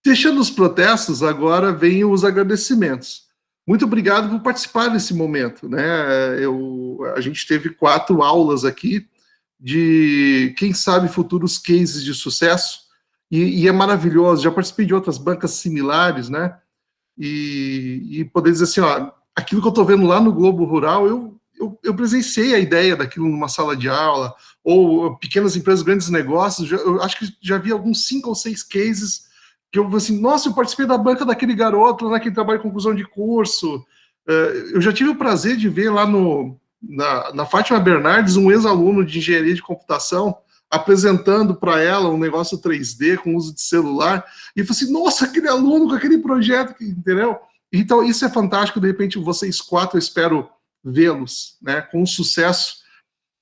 Deixando os protestos, agora vem os agradecimentos. Muito obrigado por participar desse momento, né? A gente teve 4 aulas aqui de, quem sabe, futuros cases de sucesso, e é maravilhoso. Já participei de outras bancas similares, né? E poder dizer assim, ó, aquilo que eu estou vendo lá no Globo Rural, eu presenciei a ideia daquilo numa sala de aula, ou pequenas empresas, grandes negócios. Eu acho que já vi alguns 5 ou 6 cases que eu assim, nossa, eu participei da banca daquele garoto lá que trabalha em conclusão de curso. Eu já tive o prazer de ver lá no na Fátima Bernardes, um ex-aluno de engenharia de computação, apresentando para ela um negócio 3D com uso de celular, e eu falei assim, nossa, aquele aluno com aquele projeto, entendeu? Então, isso é fantástico, de repente, vocês 4, eu espero vê-los, né, com sucesso,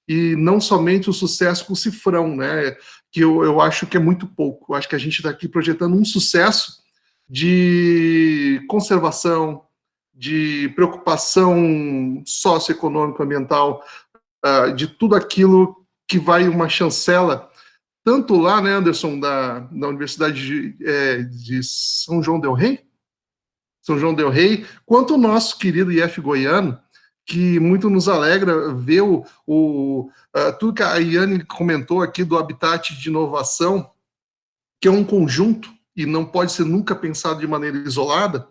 e não somente o sucesso com o cifrão, né, que eu acho que é muito pouco. Eu acho que a gente está aqui projetando um sucesso de conservação, de preocupação socioeconômica, ambiental, de tudo aquilo que vai uma chancela, tanto lá, né, Anderson, da Universidade de São João del Rei, quanto o nosso querido IF Goiano, que muito nos alegra ver tudo que a Yane comentou aqui do Habitat de Inovação, que é um conjunto e não pode ser nunca pensado de maneira isolada,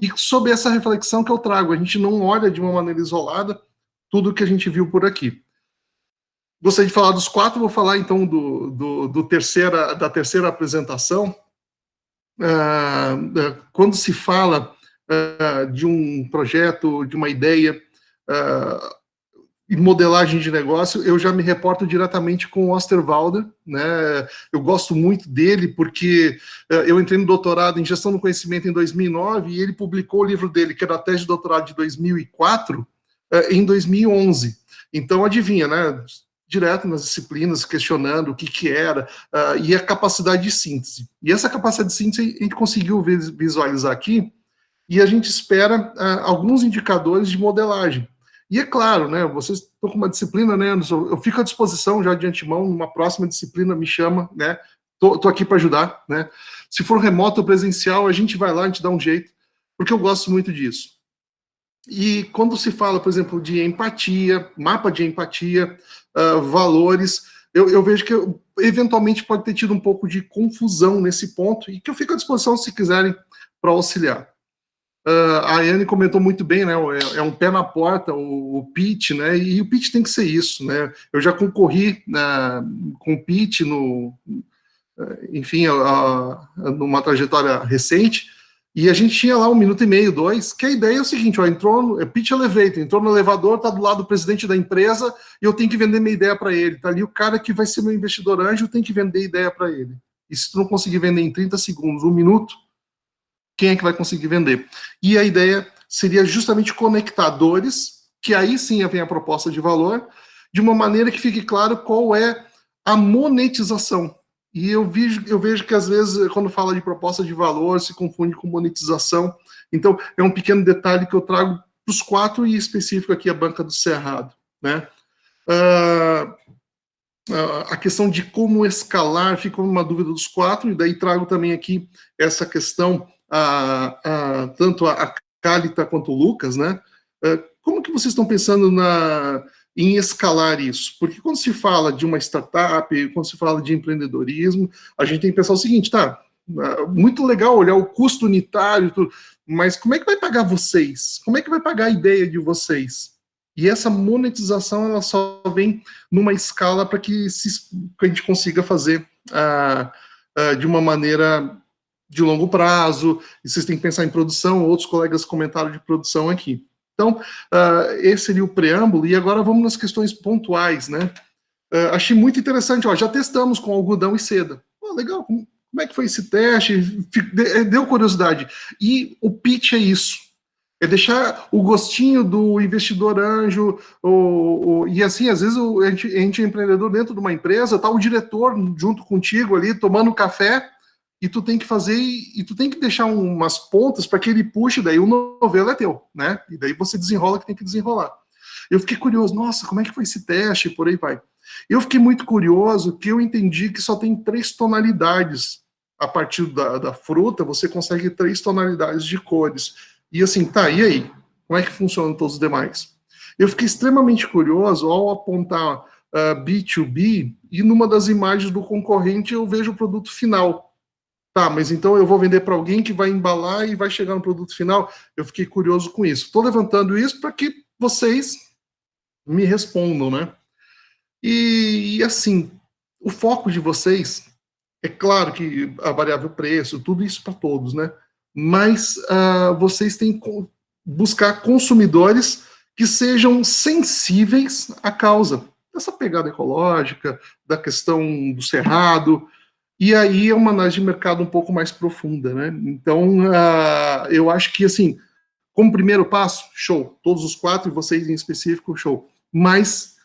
e sob essa reflexão que eu trago, a gente não olha de uma maneira isolada tudo que a gente viu por aqui. Gostaria de falar dos 4, vou falar então da terceira apresentação. Quando se fala de um projeto, de uma ideia, e modelagem de negócio, eu já me reporto diretamente com o Osterwalder, né? Eu gosto muito dele porque eu entrei no doutorado em gestão do conhecimento em 2009 e ele publicou o livro dele, que era a tese de doutorado de 2004, em 2011. Então, adivinha, né? Direto nas disciplinas, questionando o que era, e a capacidade de síntese. E essa capacidade de síntese a gente conseguiu visualizar aqui, e a gente espera alguns indicadores de modelagem. E é claro, né, vocês estão com uma disciplina, né, Anderson, eu fico à disposição já de antemão, numa próxima disciplina me chama, né, tô aqui para ajudar, né, se for remoto ou presencial, a gente vai lá, a gente dá um jeito, porque eu gosto muito disso. E quando se fala, por exemplo, de empatia, mapa de empatia, valores, eu vejo que eventualmente pode ter tido um pouco de confusão nesse ponto, e que eu fico à disposição se quiserem para auxiliar. A Yane comentou muito bem, né, é um pé na porta, o pitch, né, e o pitch tem que ser isso, né, eu já concorri com o pitch enfim, numa trajetória recente, e a gente tinha lá 1 minuto e meio, 2, que a ideia é o seguinte, pitch elevator, entrou no elevador, tá do lado do presidente da empresa, e eu tenho que vender minha ideia para ele, tá ali o cara que vai ser meu investidor anjo, tem que vender a ideia para ele, e se tu não conseguir vender em 30 segundos, 1 minuto, quem é que vai conseguir vender? E a ideia seria justamente conectadores, que aí sim vem a proposta de valor, de uma maneira que fique claro qual é a monetização. E eu vejo que às vezes, quando fala de proposta de valor, se confunde com monetização. Então, é um pequeno detalhe que eu trago para os 4 e específico aqui a banca do Cerrado, né? A questão de como escalar, fica uma dúvida dos 4, e daí trago também aqui essa questão, tanto a Cálita quanto o Lucas, né? Como que vocês estão pensando em escalar isso? Porque quando se fala de uma startup, quando se fala de empreendedorismo, a gente tem que pensar o seguinte, tá, muito legal olhar o custo unitário, mas como é que vai pagar vocês? Como é que vai pagar a ideia de vocês? E essa monetização, ela só vem numa escala para que a gente consiga fazer de uma maneira de longo prazo, e vocês têm que pensar em produção, outros colegas comentaram de produção aqui. Então, esse seria o preâmbulo, e agora vamos nas questões pontuais, né? Achei muito interessante, já testamos com algodão e seda. Legal, como é que foi esse teste? Deu curiosidade. E o pitch é isso, é deixar o gostinho do investidor anjo, e assim, às vezes a gente é empreendedor dentro de uma empresa, tá o diretor junto contigo ali, tomando café, e tu tem que fazer, e tu tem que deixar umas pontas para que ele puxe, daí o novelo é teu, né? E daí você desenrola o que tem que desenrolar. Eu fiquei curioso, nossa, como é que foi esse teste, por aí vai. Eu fiquei muito curioso, que eu entendi que só tem 3 tonalidades. A partir da fruta, você consegue 3 tonalidades de cores. E assim, tá, e aí? Como é que funcionam todos os demais? Eu fiquei extremamente curioso ao apontar B2B, e numa das imagens do concorrente eu vejo o produto final. Tá, mas então eu vou vender para alguém que vai embalar e vai chegar no produto final? Eu fiquei curioso com isso. Estou levantando isso para que vocês me respondam, né? E assim, o foco de vocês, é claro que a variável preço, tudo isso para todos, né? Mas vocês têm que buscar consumidores que sejam sensíveis à causa dessa pegada ecológica, da questão do cerrado, e aí é uma análise de mercado um pouco mais profunda, né? Então, eu acho que, assim, como primeiro passo, show, todos os 4, e vocês em específico, show, mas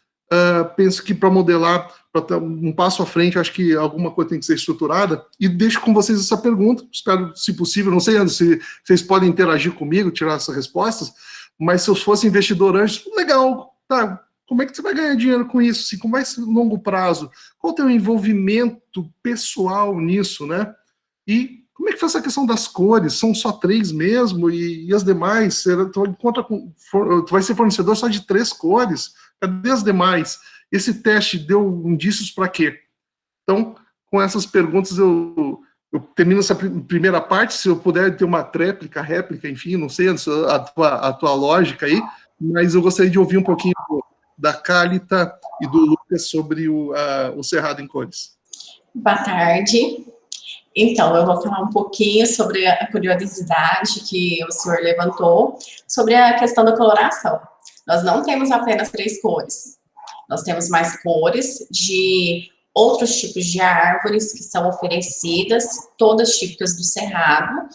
penso que para modelar, para ter um passo à frente, acho que alguma coisa tem que ser estruturada, e deixo com vocês essa pergunta, espero, se possível, não sei, Anderson, se vocês podem interagir comigo, tirar essas respostas, mas se eu fosse investidor antes, legal, tá, como é que você vai ganhar dinheiro com isso, assim, com mais longo prazo? Qual o teu envolvimento pessoal nisso, né? E como é que foi essa questão das cores? São só 3 mesmo? E as demais? Tu vai ser fornecedor só de 3 cores? Cadê as demais? Esse teste deu indícios para quê? Então, com essas perguntas, eu termino essa primeira parte. Se eu puder ter uma réplica, enfim, não sei a tua lógica aí, mas eu gostaria de ouvir um pouquinho da Cálita e do Lucas sobre o Cerrado em Cores. Boa tarde. Então, eu vou falar um pouquinho sobre a curiosidade que o senhor levantou, sobre a questão da coloração. Nós não temos apenas 3 cores, nós temos mais cores de outros tipos de árvores que são oferecidas, todas típicas do Cerrado.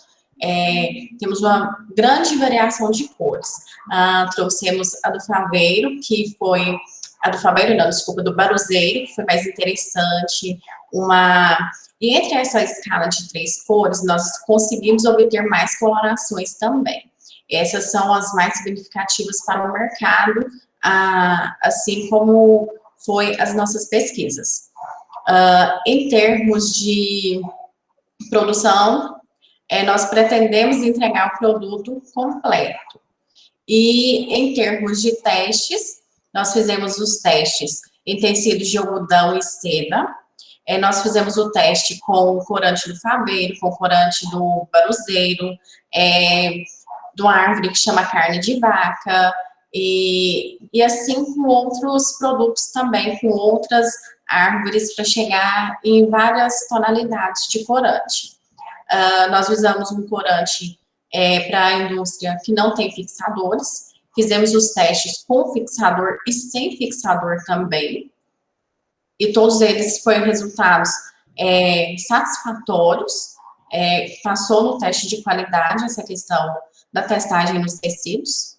Temos uma grande variação de cores. Trouxemos a do faveiro, que foi... A do faveiro, não, desculpa, do baruzeiro, que foi mais interessante. E entre essa escala de 3 cores, nós conseguimos obter mais colorações também. Essas são as mais significativas para o mercado, assim como foi as nossas pesquisas. Em termos de produção, nós pretendemos entregar o produto completo. E em termos de testes, nós fizemos os testes em tecidos de algodão e seda. Nós fizemos o teste com o corante do faveiro, com o corante do baruzeiro, de uma árvore que chama carne de vaca, e assim com outros produtos também, com outras árvores, para chegar em várias tonalidades de corante. Nós usamos um corante para a indústria que não tem fixadores. Fizemos os testes com fixador e sem fixador também. E todos eles foram resultados satisfatórios. Passou no teste de qualidade essa questão da testagem nos tecidos.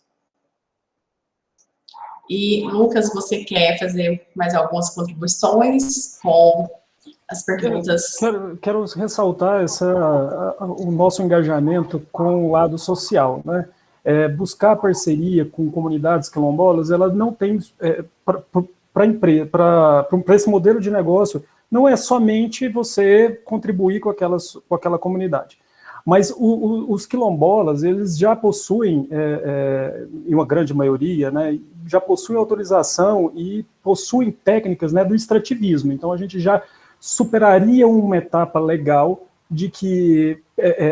E, Lucas, você quer fazer mais algumas contribuições com as perguntas? Quero ressaltar o nosso engajamento com o lado social, né? Buscar parceria com comunidades quilombolas, ela não tem, para esse modelo de negócio, não é somente você contribuir com aquela comunidade. Mas os quilombolas, eles já possuem, em uma grande maioria, né, já possuem autorização e possuem técnicas, né, do extrativismo. Então, a gente já superaria uma etapa legal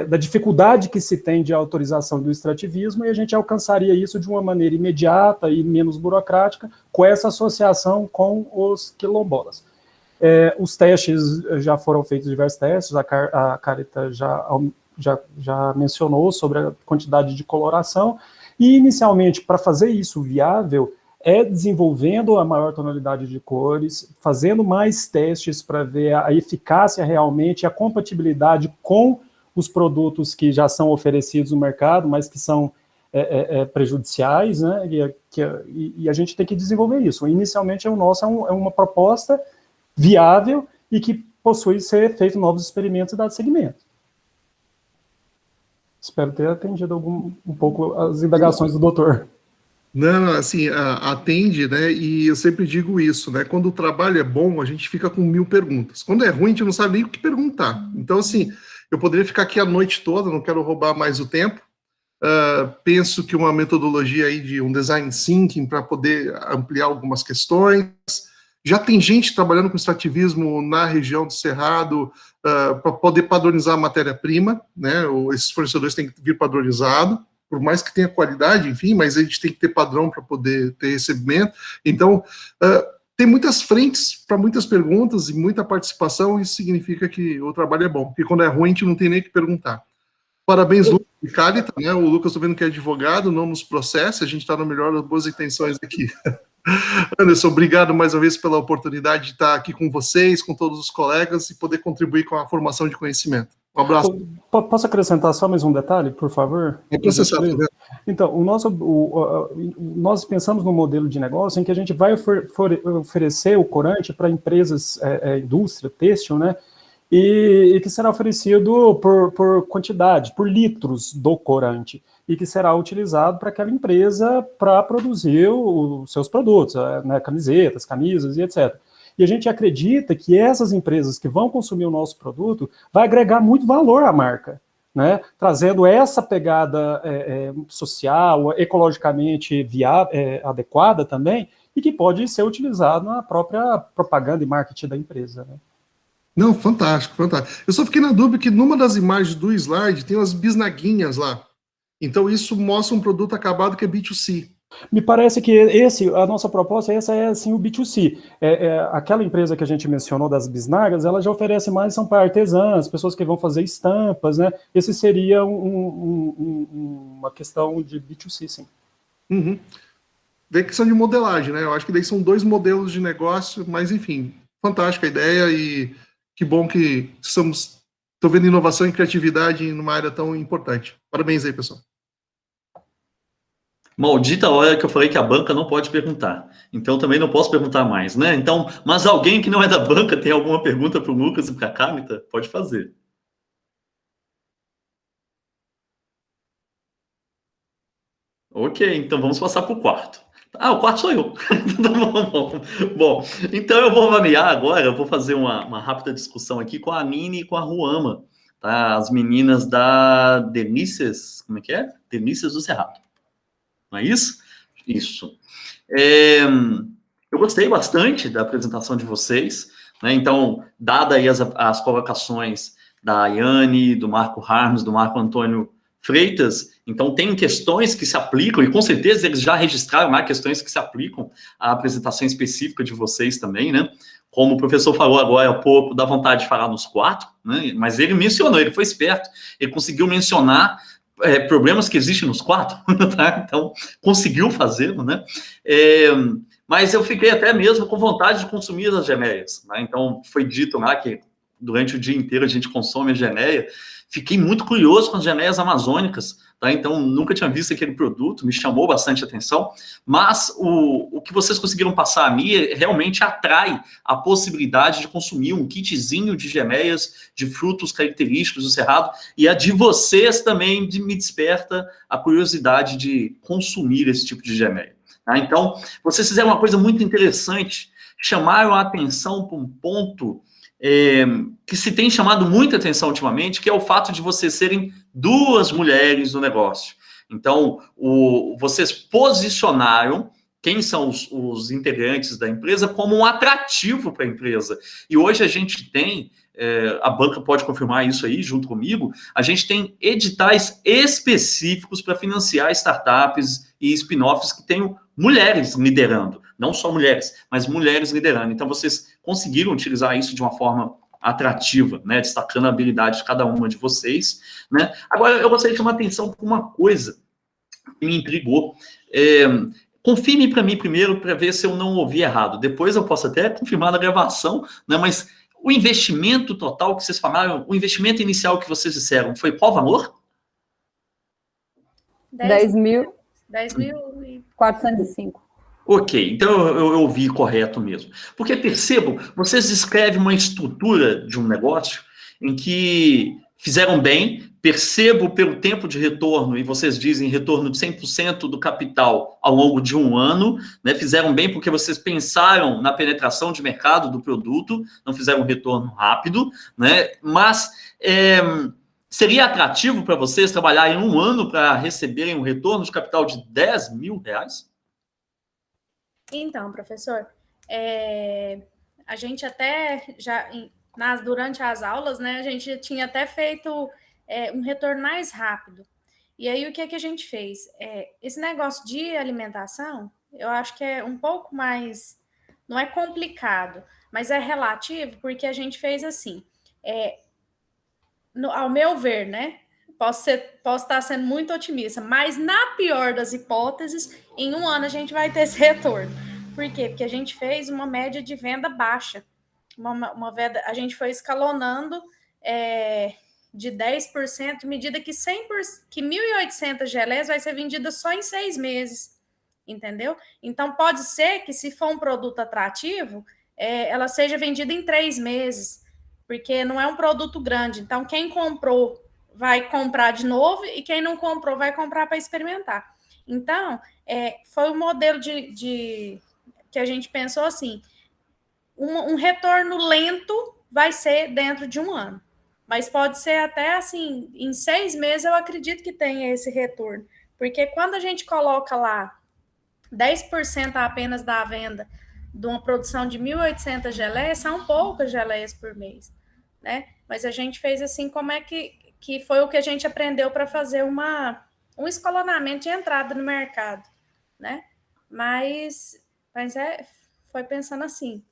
da dificuldade que se tem de autorização do extrativismo, e a gente alcançaria isso de uma maneira imediata e menos burocrática com essa associação com os quilombolas. Os testes já foram feitos, diversos testes, a Cálita já mencionou sobre a quantidade de coloração, e inicialmente, para fazer isso viável, desenvolvendo a maior tonalidade de cores, fazendo mais testes para ver a eficácia realmente, a compatibilidade com os produtos que já são oferecidos no mercado, mas que são prejudiciais, né? E a gente tem que desenvolver isso. Inicialmente, o nosso é uma proposta viável e que possui ser feito novos experimentos e dado seguimento. Espero ter atendido um pouco as indagações do doutor. Não, assim, atende, né, e eu sempre digo isso, né, quando o trabalho é bom, a gente fica com 1000 perguntas, quando é ruim, a gente não sabe nem o que perguntar. Então, assim, eu poderia ficar aqui a noite toda, não quero roubar mais o tempo, penso que uma metodologia aí de um design thinking para poder ampliar algumas questões, já tem gente trabalhando com extrativismo na região do Cerrado, para poder padronizar a matéria-prima, né, esses fornecedores têm que vir padronizado, por mais que tenha qualidade, enfim, mas a gente tem que ter padrão para poder ter recebimento. Então, tem muitas frentes para muitas perguntas e muita participação, isso significa que o trabalho é bom, porque quando é ruim, a gente não tem nem o que perguntar. Parabéns, Lucas e Calita, né? O Lucas, estou vendo que é advogado, não nos processa, a gente está no melhor das boas intenções aqui. Anderson, obrigado mais uma vez pela oportunidade de estar aqui com vocês, com todos os colegas e poder contribuir com a formação de conhecimento. Um abraço. Posso acrescentar só mais um detalhe, por favor? É processado. Então, nós pensamos no modelo de negócio em que a gente vai oferecer o corante para empresas, indústria, têxtil, né? E que será oferecido por quantidade, por litros do corante, e que será utilizado para aquela empresa para produzir os seus produtos, né, camisetas, camisas e etc. E a gente acredita que essas empresas que vão consumir o nosso produto vai agregar muito valor à marca, né, trazendo essa pegada social, ecologicamente adequada também, e que pode ser utilizado na própria propaganda e marketing da empresa, né. Não, fantástico, fantástico. Eu só fiquei na dúvida que numa das imagens do slide tem umas bisnaguinhas lá. Então isso mostra um produto acabado que é B2C. Me parece que a nossa proposta é assim, o B2C. Aquela empresa que a gente mencionou das bisnagas, ela já oferece mais, são para artesãs, pessoas que vão fazer estampas, né? Esse seria uma questão de B2C, sim. Uhum. Vê questão de modelagem, né? Eu acho que daí são 2 modelos de negócio, mas enfim, fantástica a ideia e que bom que estou vendo inovação e criatividade numa área tão importante. Parabéns aí, pessoal. Maldita hora que eu falei que a banca não pode perguntar. Então, também não posso perguntar mais, né? Então, mas alguém que não é da banca tem alguma pergunta para o Lucas e para a Calita? Pode fazer. Ok, então vamos passar para o quarto. O quarto sou eu. Bom, então eu vou avaliar agora, eu vou fazer uma rápida discussão aqui com a Anine e com a Ruama, tá? As meninas da Delícias, como é que é? Delícias do Cerrado. Não é isso? Isso. Eu gostei bastante da apresentação de vocês, né? Então, dada aí as colocações da Ayane, do Marco Harms, do Marco Antônio Freitas, então tem questões que se aplicam, e com certeza eles já registraram lá questões que se aplicam à apresentação específica de vocês também, né? Como o professor falou agora há pouco, dá vontade de falar nos 4, né? Mas ele mencionou, ele foi esperto, ele conseguiu mencionar problemas que existem nos 4, tá? Então conseguiu fazê-lo, né? Mas eu fiquei até mesmo com vontade de consumir as genéias, né? Então foi dito lá que durante o dia inteiro a gente consome a genéia. Fiquei muito curioso com as genéias amazônicas, tá? Então nunca tinha visto aquele produto, me chamou bastante atenção, mas o que vocês conseguiram passar a mim realmente atrai a possibilidade de consumir um kitzinho de genéias, de frutos característicos do Cerrado, e a de vocês também me desperta a curiosidade de consumir esse tipo de genéia. Tá? Então, vocês fizeram uma coisa muito interessante, chamaram a atenção para um ponto que se tem chamado muita atenção ultimamente, que é o fato de vocês serem 2 mulheres no negócio. Então, vocês posicionaram quem são os integrantes da empresa como um atrativo para a empresa. E hoje a gente tem, a banca pode confirmar isso aí junto comigo, a gente tem editais específicos para financiar startups e spin-offs que tenham mulheres liderando. Não só mulheres, mas mulheres liderando. Então, vocês conseguiram utilizar isso de uma forma atrativa, né? Destacando a habilidade de cada uma de vocês, né? Agora, eu gostaria de chamar a atenção para uma coisa que me intrigou. Confirme para mim primeiro, para ver se eu não ouvi errado. Depois eu posso até confirmar na gravação, né? Mas o investimento total que vocês falaram, o investimento inicial que vocês disseram, foi qual valor? 10.405. Ok, então eu ouvi correto mesmo. Porque percebam, vocês descrevem uma estrutura de um negócio em que fizeram bem, percebo pelo tempo de retorno, e vocês dizem retorno de 100% do capital ao longo de 1 ano, né? Fizeram bem porque vocês pensaram na penetração de mercado do produto, não fizeram um retorno rápido, né? Mas seria atrativo para vocês trabalhar em 1 ano para receberem um retorno de capital de R$10 mil? Então, professor, a gente até já, durante as aulas, né, a gente tinha até feito um retorno mais rápido. E aí, o que é que a gente fez? Esse negócio de alimentação, eu acho que é um pouco mais, não é complicado, mas é relativo, porque a gente fez assim, ao meu ver, né, Posso estar sendo muito otimista, mas na pior das hipóteses, em 1 ano a gente vai ter esse retorno. Por quê? Porque a gente fez uma média de venda baixa. A gente foi escalonando de 10%, medida que 1.800 geleias vai ser vendida só em 6 meses, entendeu? Então, pode ser que, se for um produto atrativo, ela seja vendida em 3 meses, porque não é um produto grande. Então, quem comprou vai comprar de novo e quem não comprou vai comprar para experimentar. Então, foi um modelo que a gente pensou assim, um retorno lento vai ser dentro de 1 ano, mas pode ser até assim, em 6 meses eu acredito que tenha esse retorno, porque quando a gente coloca lá 10% apenas da venda de uma produção de 1.800 geleias, são poucas geleias por mês, né? Mas a gente fez assim, como é que foi o que a gente aprendeu para fazer um escalonamento de entrada no mercado, né? Mas foi pensando assim.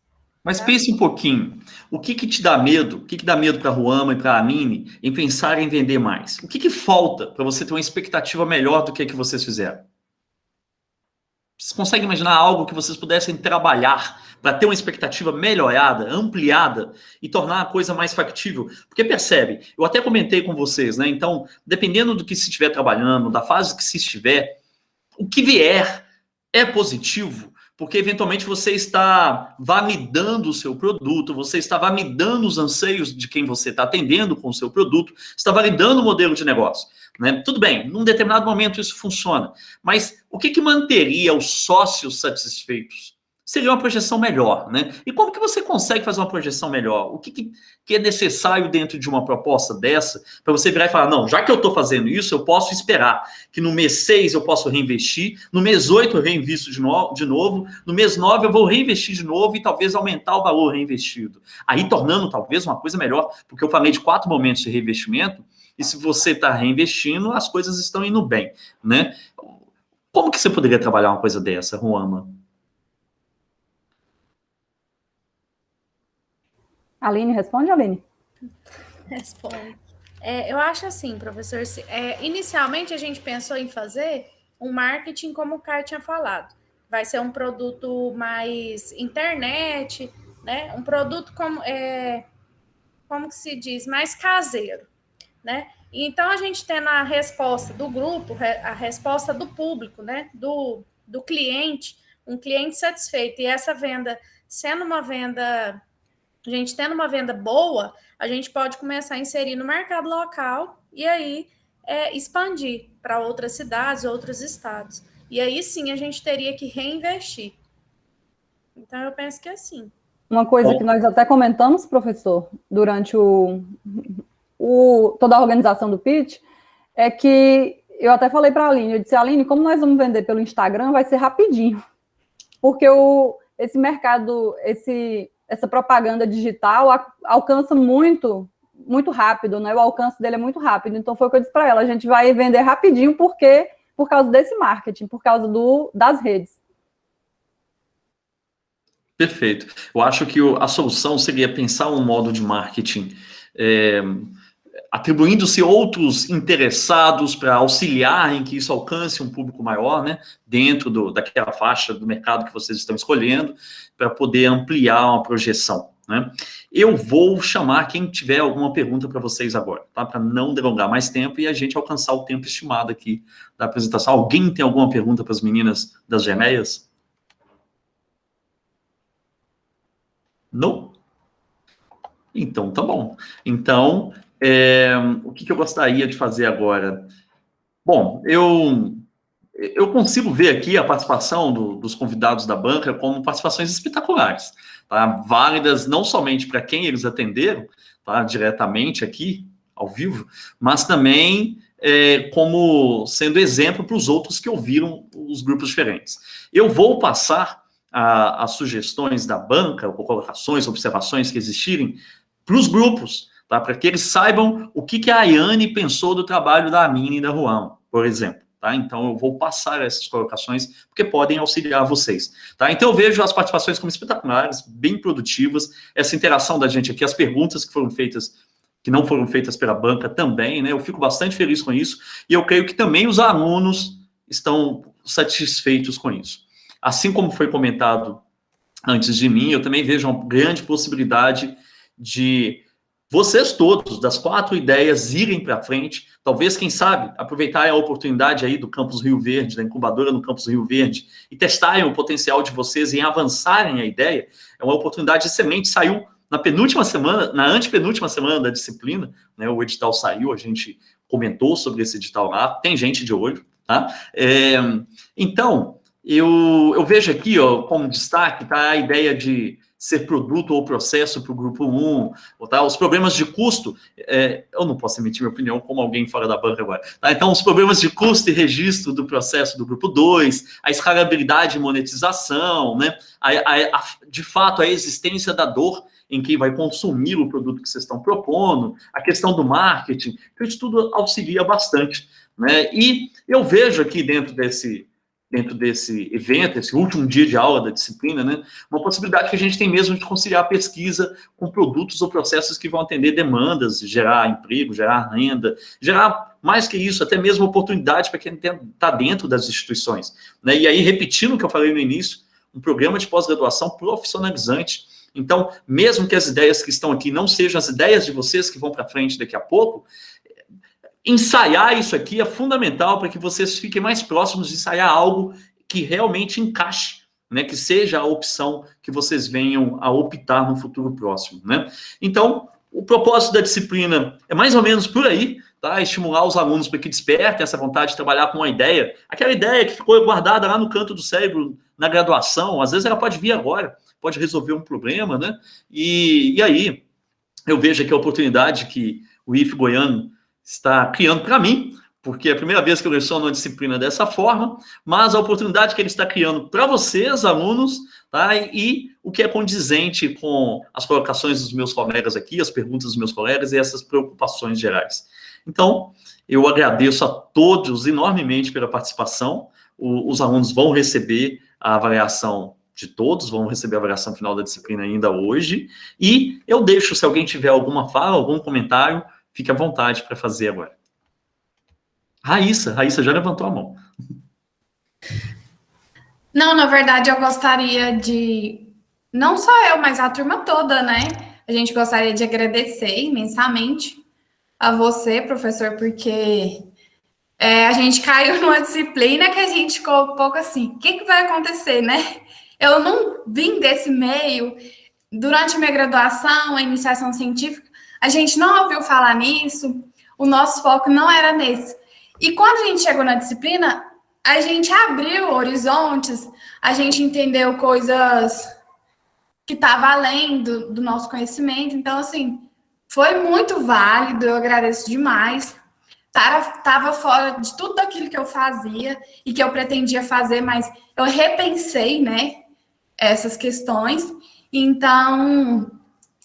Mas pense um pouquinho, o que te dá medo? O que dá medo para a Ruama e para a Amine em pensar em vender mais? O que falta para você ter uma expectativa melhor do que vocês fizeram? Vocês conseguem imaginar algo que vocês pudessem trabalhar para ter uma expectativa melhorada, ampliada e tornar a coisa mais factível? Porque percebe, eu até comentei com vocês, né? Então, dependendo do que se estiver trabalhando, da fase que se estiver, o que vier é positivo, porque eventualmente você está validando o seu produto, você está validando os anseios de quem você está atendendo com o seu produto, está validando o modelo de negócio. Né? Tudo bem, num determinado momento isso funciona, mas o que manteria os sócios satisfeitos? Seria uma projeção melhor, né? E como que você consegue fazer uma projeção melhor? O que é necessário dentro de uma proposta dessa para você virar e falar, não, já que eu estou fazendo isso, eu posso esperar que no mês 6 eu posso reinvestir, no mês 8 eu reinvisto de novo, no mês 9 eu vou reinvestir de novo e talvez aumentar o valor reinvestido. Aí tornando talvez uma coisa melhor, porque eu falei de 4 momentos de reinvestimento, e se você está reinvestindo, as coisas estão indo bem, né? Como que você poderia trabalhar uma coisa dessa, Ruama? Aline, responde, Aline? Responde. Eu acho assim, professor, inicialmente a gente pensou em fazer um marketing como o Caio tinha falado. Vai ser um produto mais internet, né? Um produto como que se diz? Mais caseiro, né? Então, a gente tendo a resposta do grupo, a resposta do público, né? Do cliente, um cliente satisfeito, e essa venda sendo uma venda... A gente tendo uma venda boa, a gente pode começar a inserir no mercado local e aí expandir para outras cidades, outros estados. E aí sim a gente teria que reinvestir. Então eu penso que é assim. Uma coisa que nós até comentamos, professor, durante toda a organização do pitch, é que eu até falei para a Aline, eu disse, Aline, como nós vamos vender pelo Instagram, vai ser rapidinho. Porque esse mercado, essa propaganda digital alcança muito, muito rápido, né? O alcance dele é muito rápido. Então, foi o que eu disse para ela, a gente vai vender rapidinho por causa desse marketing, por causa das redes. Perfeito. Eu acho que a solução seria pensar um modo de marketing atribuindo-se outros interessados para auxiliar em que isso alcance um público maior, né, dentro daquela faixa do mercado que vocês estão escolhendo, para poder ampliar uma projeção, né? Eu vou chamar quem tiver alguma pergunta para vocês agora, tá? Para não delongar mais tempo e a gente alcançar o tempo estimado aqui da apresentação. Alguém tem alguma pergunta para as meninas das geleias? Não? Então, tá bom. Então... o que eu gostaria de fazer agora? Bom, eu consigo ver aqui a participação dos convidados da banca como participações espetaculares, tá? Válidas não somente para quem eles atenderam, tá? Diretamente aqui, ao vivo, mas também como sendo exemplo para os outros que ouviram os grupos diferentes. Eu vou passar as sugestões da banca, ou colocações, observações que existirem, para os grupos, tá? Para que eles saibam o que a Ayane pensou do trabalho da Amine e da Ruama, por exemplo. Tá? Então, eu vou passar essas colocações, porque podem auxiliar vocês. Tá? Então, eu vejo as participações como espetaculares, bem produtivas, essa interação da gente aqui, as perguntas que foram feitas que não foram feitas pela banca também, né? Eu fico bastante feliz com isso, e eu creio que também os alunos estão satisfeitos com isso. Assim como foi comentado antes de mim, eu também vejo uma grande possibilidade de vocês todos, das 4 ideias, irem para frente, talvez, quem sabe, aproveitarem a oportunidade aí do Campus Rio Verde, da incubadora no Campus Rio Verde, e testarem o potencial de vocês em avançarem a ideia. É uma oportunidade excelente, saiu na penúltima semana, na antepenúltima semana da disciplina, né, o edital saiu, a gente comentou sobre esse edital lá, tem gente de olho, tá? Então, eu vejo aqui, ó, como destaque, tá, a ideia de ser produto ou processo para o grupo 1, tá? Os problemas de custo, eu não posso emitir minha opinião como alguém fora da banca agora, tá? Então, os problemas de custo e registro do processo do grupo 2, a escalabilidade e monetização, né? De fato, a existência da dor em quem vai consumir o produto que vocês estão propondo, a questão do marketing, isso tudo auxilia bastante, né? E eu vejo aqui dentro desse evento, esse último dia de aula da disciplina, né, uma possibilidade que a gente tem mesmo de conciliar a pesquisa com produtos ou processos que vão atender demandas, gerar emprego, gerar renda, gerar, mais que isso, até mesmo oportunidade para quem está dentro das instituições, né? E aí, repetindo o que eu falei no início, um programa de pós-graduação profissionalizante. Então, mesmo que as ideias que estão aqui não sejam as ideias de vocês que vão para frente daqui a pouco, ensaiar isso aqui é fundamental para que vocês fiquem mais próximos de ensaiar algo que realmente encaixe, né, que seja a opção que vocês venham a optar no futuro próximo, né? Então, o propósito da disciplina é mais ou menos por aí, tá? Estimular os alunos para que despertem essa vontade de trabalhar com uma ideia, aquela ideia que ficou guardada lá no canto do cérebro na graduação, às vezes ela pode vir agora, pode resolver um problema, né? E aí, eu vejo aqui a oportunidade que o IF Goiano está criando para mim, porque é a primeira vez que eu leciono uma disciplina dessa forma, mas a oportunidade que ele está criando para vocês, alunos, tá? E o que é condizente com as colocações dos meus colegas aqui, as perguntas dos meus colegas e essas preocupações gerais. Então, eu agradeço a todos enormemente pela participação. Os alunos vão receber a avaliação de todos, vão receber a avaliação final da disciplina ainda hoje, e eu deixo, se alguém tiver alguma fala, algum comentário, fique à vontade para fazer agora. Raíssa já levantou a mão. Não, na verdade, eu gostaria de... Não só eu, mas a turma toda, né? A gente gostaria de agradecer imensamente a você, professor, porque a gente caiu numa disciplina que a gente ficou um pouco assim, o que vai acontecer, né? Eu não vim desse meio. Durante a minha graduação, a iniciação científica, a gente não ouviu falar nisso, o nosso foco não era nesse. E quando a gente chegou na disciplina, a gente abriu horizontes, a gente entendeu coisas que estavam além do nosso conhecimento. Então, assim, foi muito válido, eu agradeço demais. Estava fora de tudo aquilo que eu fazia e que eu pretendia fazer, mas eu repensei, né, essas questões. Então,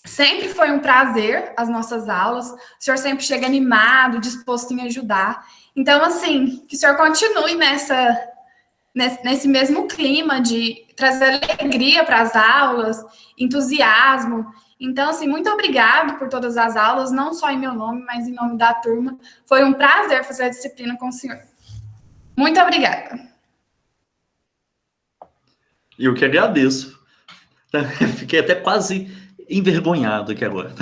sempre foi um prazer as nossas aulas. O senhor sempre chega animado, disposto em ajudar. Então, assim, que o senhor continue nesse mesmo clima de trazer alegria para as aulas, entusiasmo. Então, assim, muito obrigado por todas as aulas, não só em meu nome, mas em nome da turma. Foi um prazer fazer a disciplina com o senhor. Muito obrigada. Eu que agradeço. Fiquei até quase envergonhado aqui agora.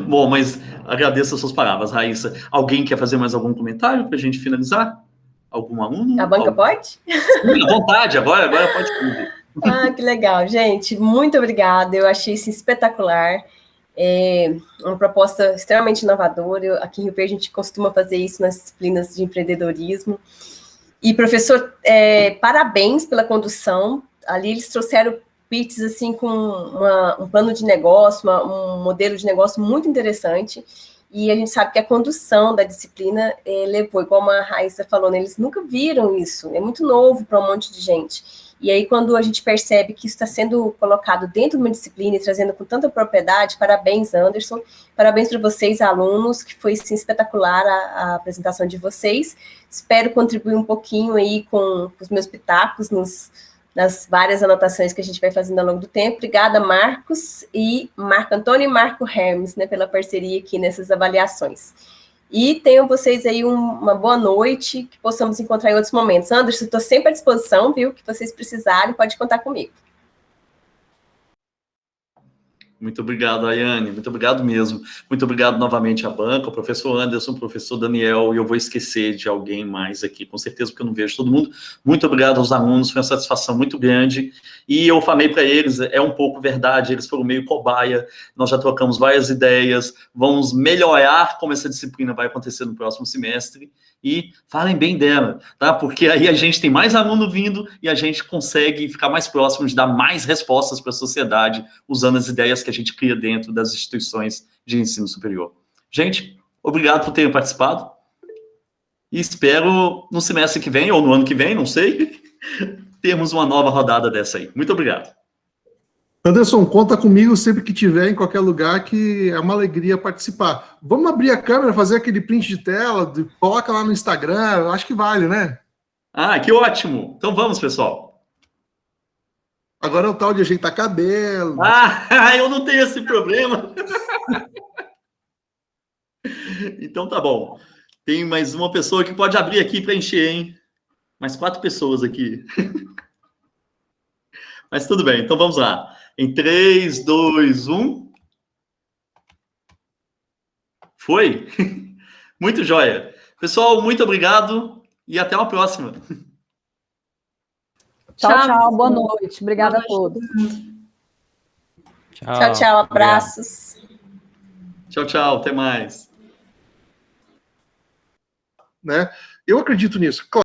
Bom, mas agradeço as suas palavras, Raíssa. Alguém quer fazer mais algum comentário para a gente finalizar? Algum aluno? A banca pode? Sim, à vontade, agora pode tudo. Ah, que legal, gente. Muito obrigada. Eu achei isso espetacular. É uma proposta extremamente inovadora. Aqui em Rio Verde a gente costuma fazer isso nas disciplinas de empreendedorismo. E, professor, parabéns pela condução. Ali eles trouxeram pitches assim, com um plano de negócio, um modelo de negócio muito interessante. E a gente sabe que a condução da disciplina levou, como a Raíssa falou, né, eles nunca viram isso. É muito novo para um monte de gente. E aí, quando a gente percebe que isso está sendo colocado dentro de uma disciplina e trazendo com tanta propriedade, parabéns, Anderson, parabéns para vocês, alunos, que foi, sim, espetacular a apresentação de vocês. Espero contribuir um pouquinho aí com os meus pitacos nas várias anotações que a gente vai fazendo ao longo do tempo. Obrigada, Marcos e Marco Antônio e Marco Hermes, né, pela parceria aqui nessas avaliações. E tenham vocês aí uma boa noite, que possamos encontrar em outros momentos. Anderson, estou sempre à disposição, viu? Que vocês precisarem, pode contar comigo. Muito obrigado, Ayane, muito obrigado mesmo. Muito obrigado novamente à banca, ao professor Anderson, ao professor Daniel, e eu vou esquecer de alguém mais aqui, com certeza, porque eu não vejo todo mundo. Muito obrigado aos alunos, foi uma satisfação muito grande. E eu falei para eles, é um pouco verdade, eles foram meio cobaia, nós já trocamos várias ideias, vamos melhorar como essa disciplina vai acontecer no próximo semestre. E falem bem dela, tá? Porque aí a gente tem mais aluno vindo e a gente consegue ficar mais próximo de dar mais respostas para a sociedade usando as ideias que a gente cria dentro das instituições de ensino superior. Gente, obrigado por terem participado e espero no semestre que vem ou no ano que vem, não sei, termos uma nova rodada dessa aí. Muito obrigado. Anderson, conta comigo sempre que tiver em qualquer lugar, que é uma alegria participar. Vamos abrir a câmera, fazer aquele print de tela, coloca lá no Instagram, eu acho que vale, né? Ah, que ótimo! Então vamos, pessoal. Agora é o tal de ajeitar cabelo. Ah, eu não tenho esse problema. Então tá bom. Tem mais uma pessoa que pode abrir aqui para encher, hein? Mais 4 pessoas aqui. Mas tudo bem, então vamos lá. Em 3, 2, 1. Foi? Muito joia. Pessoal, muito obrigado e até uma próxima. Tchau, tchau. Boa noite. Obrigada a todos. Tchau, tchau. Abraços. Tchau, tchau. Até mais. Né? Eu acredito nisso. Claro.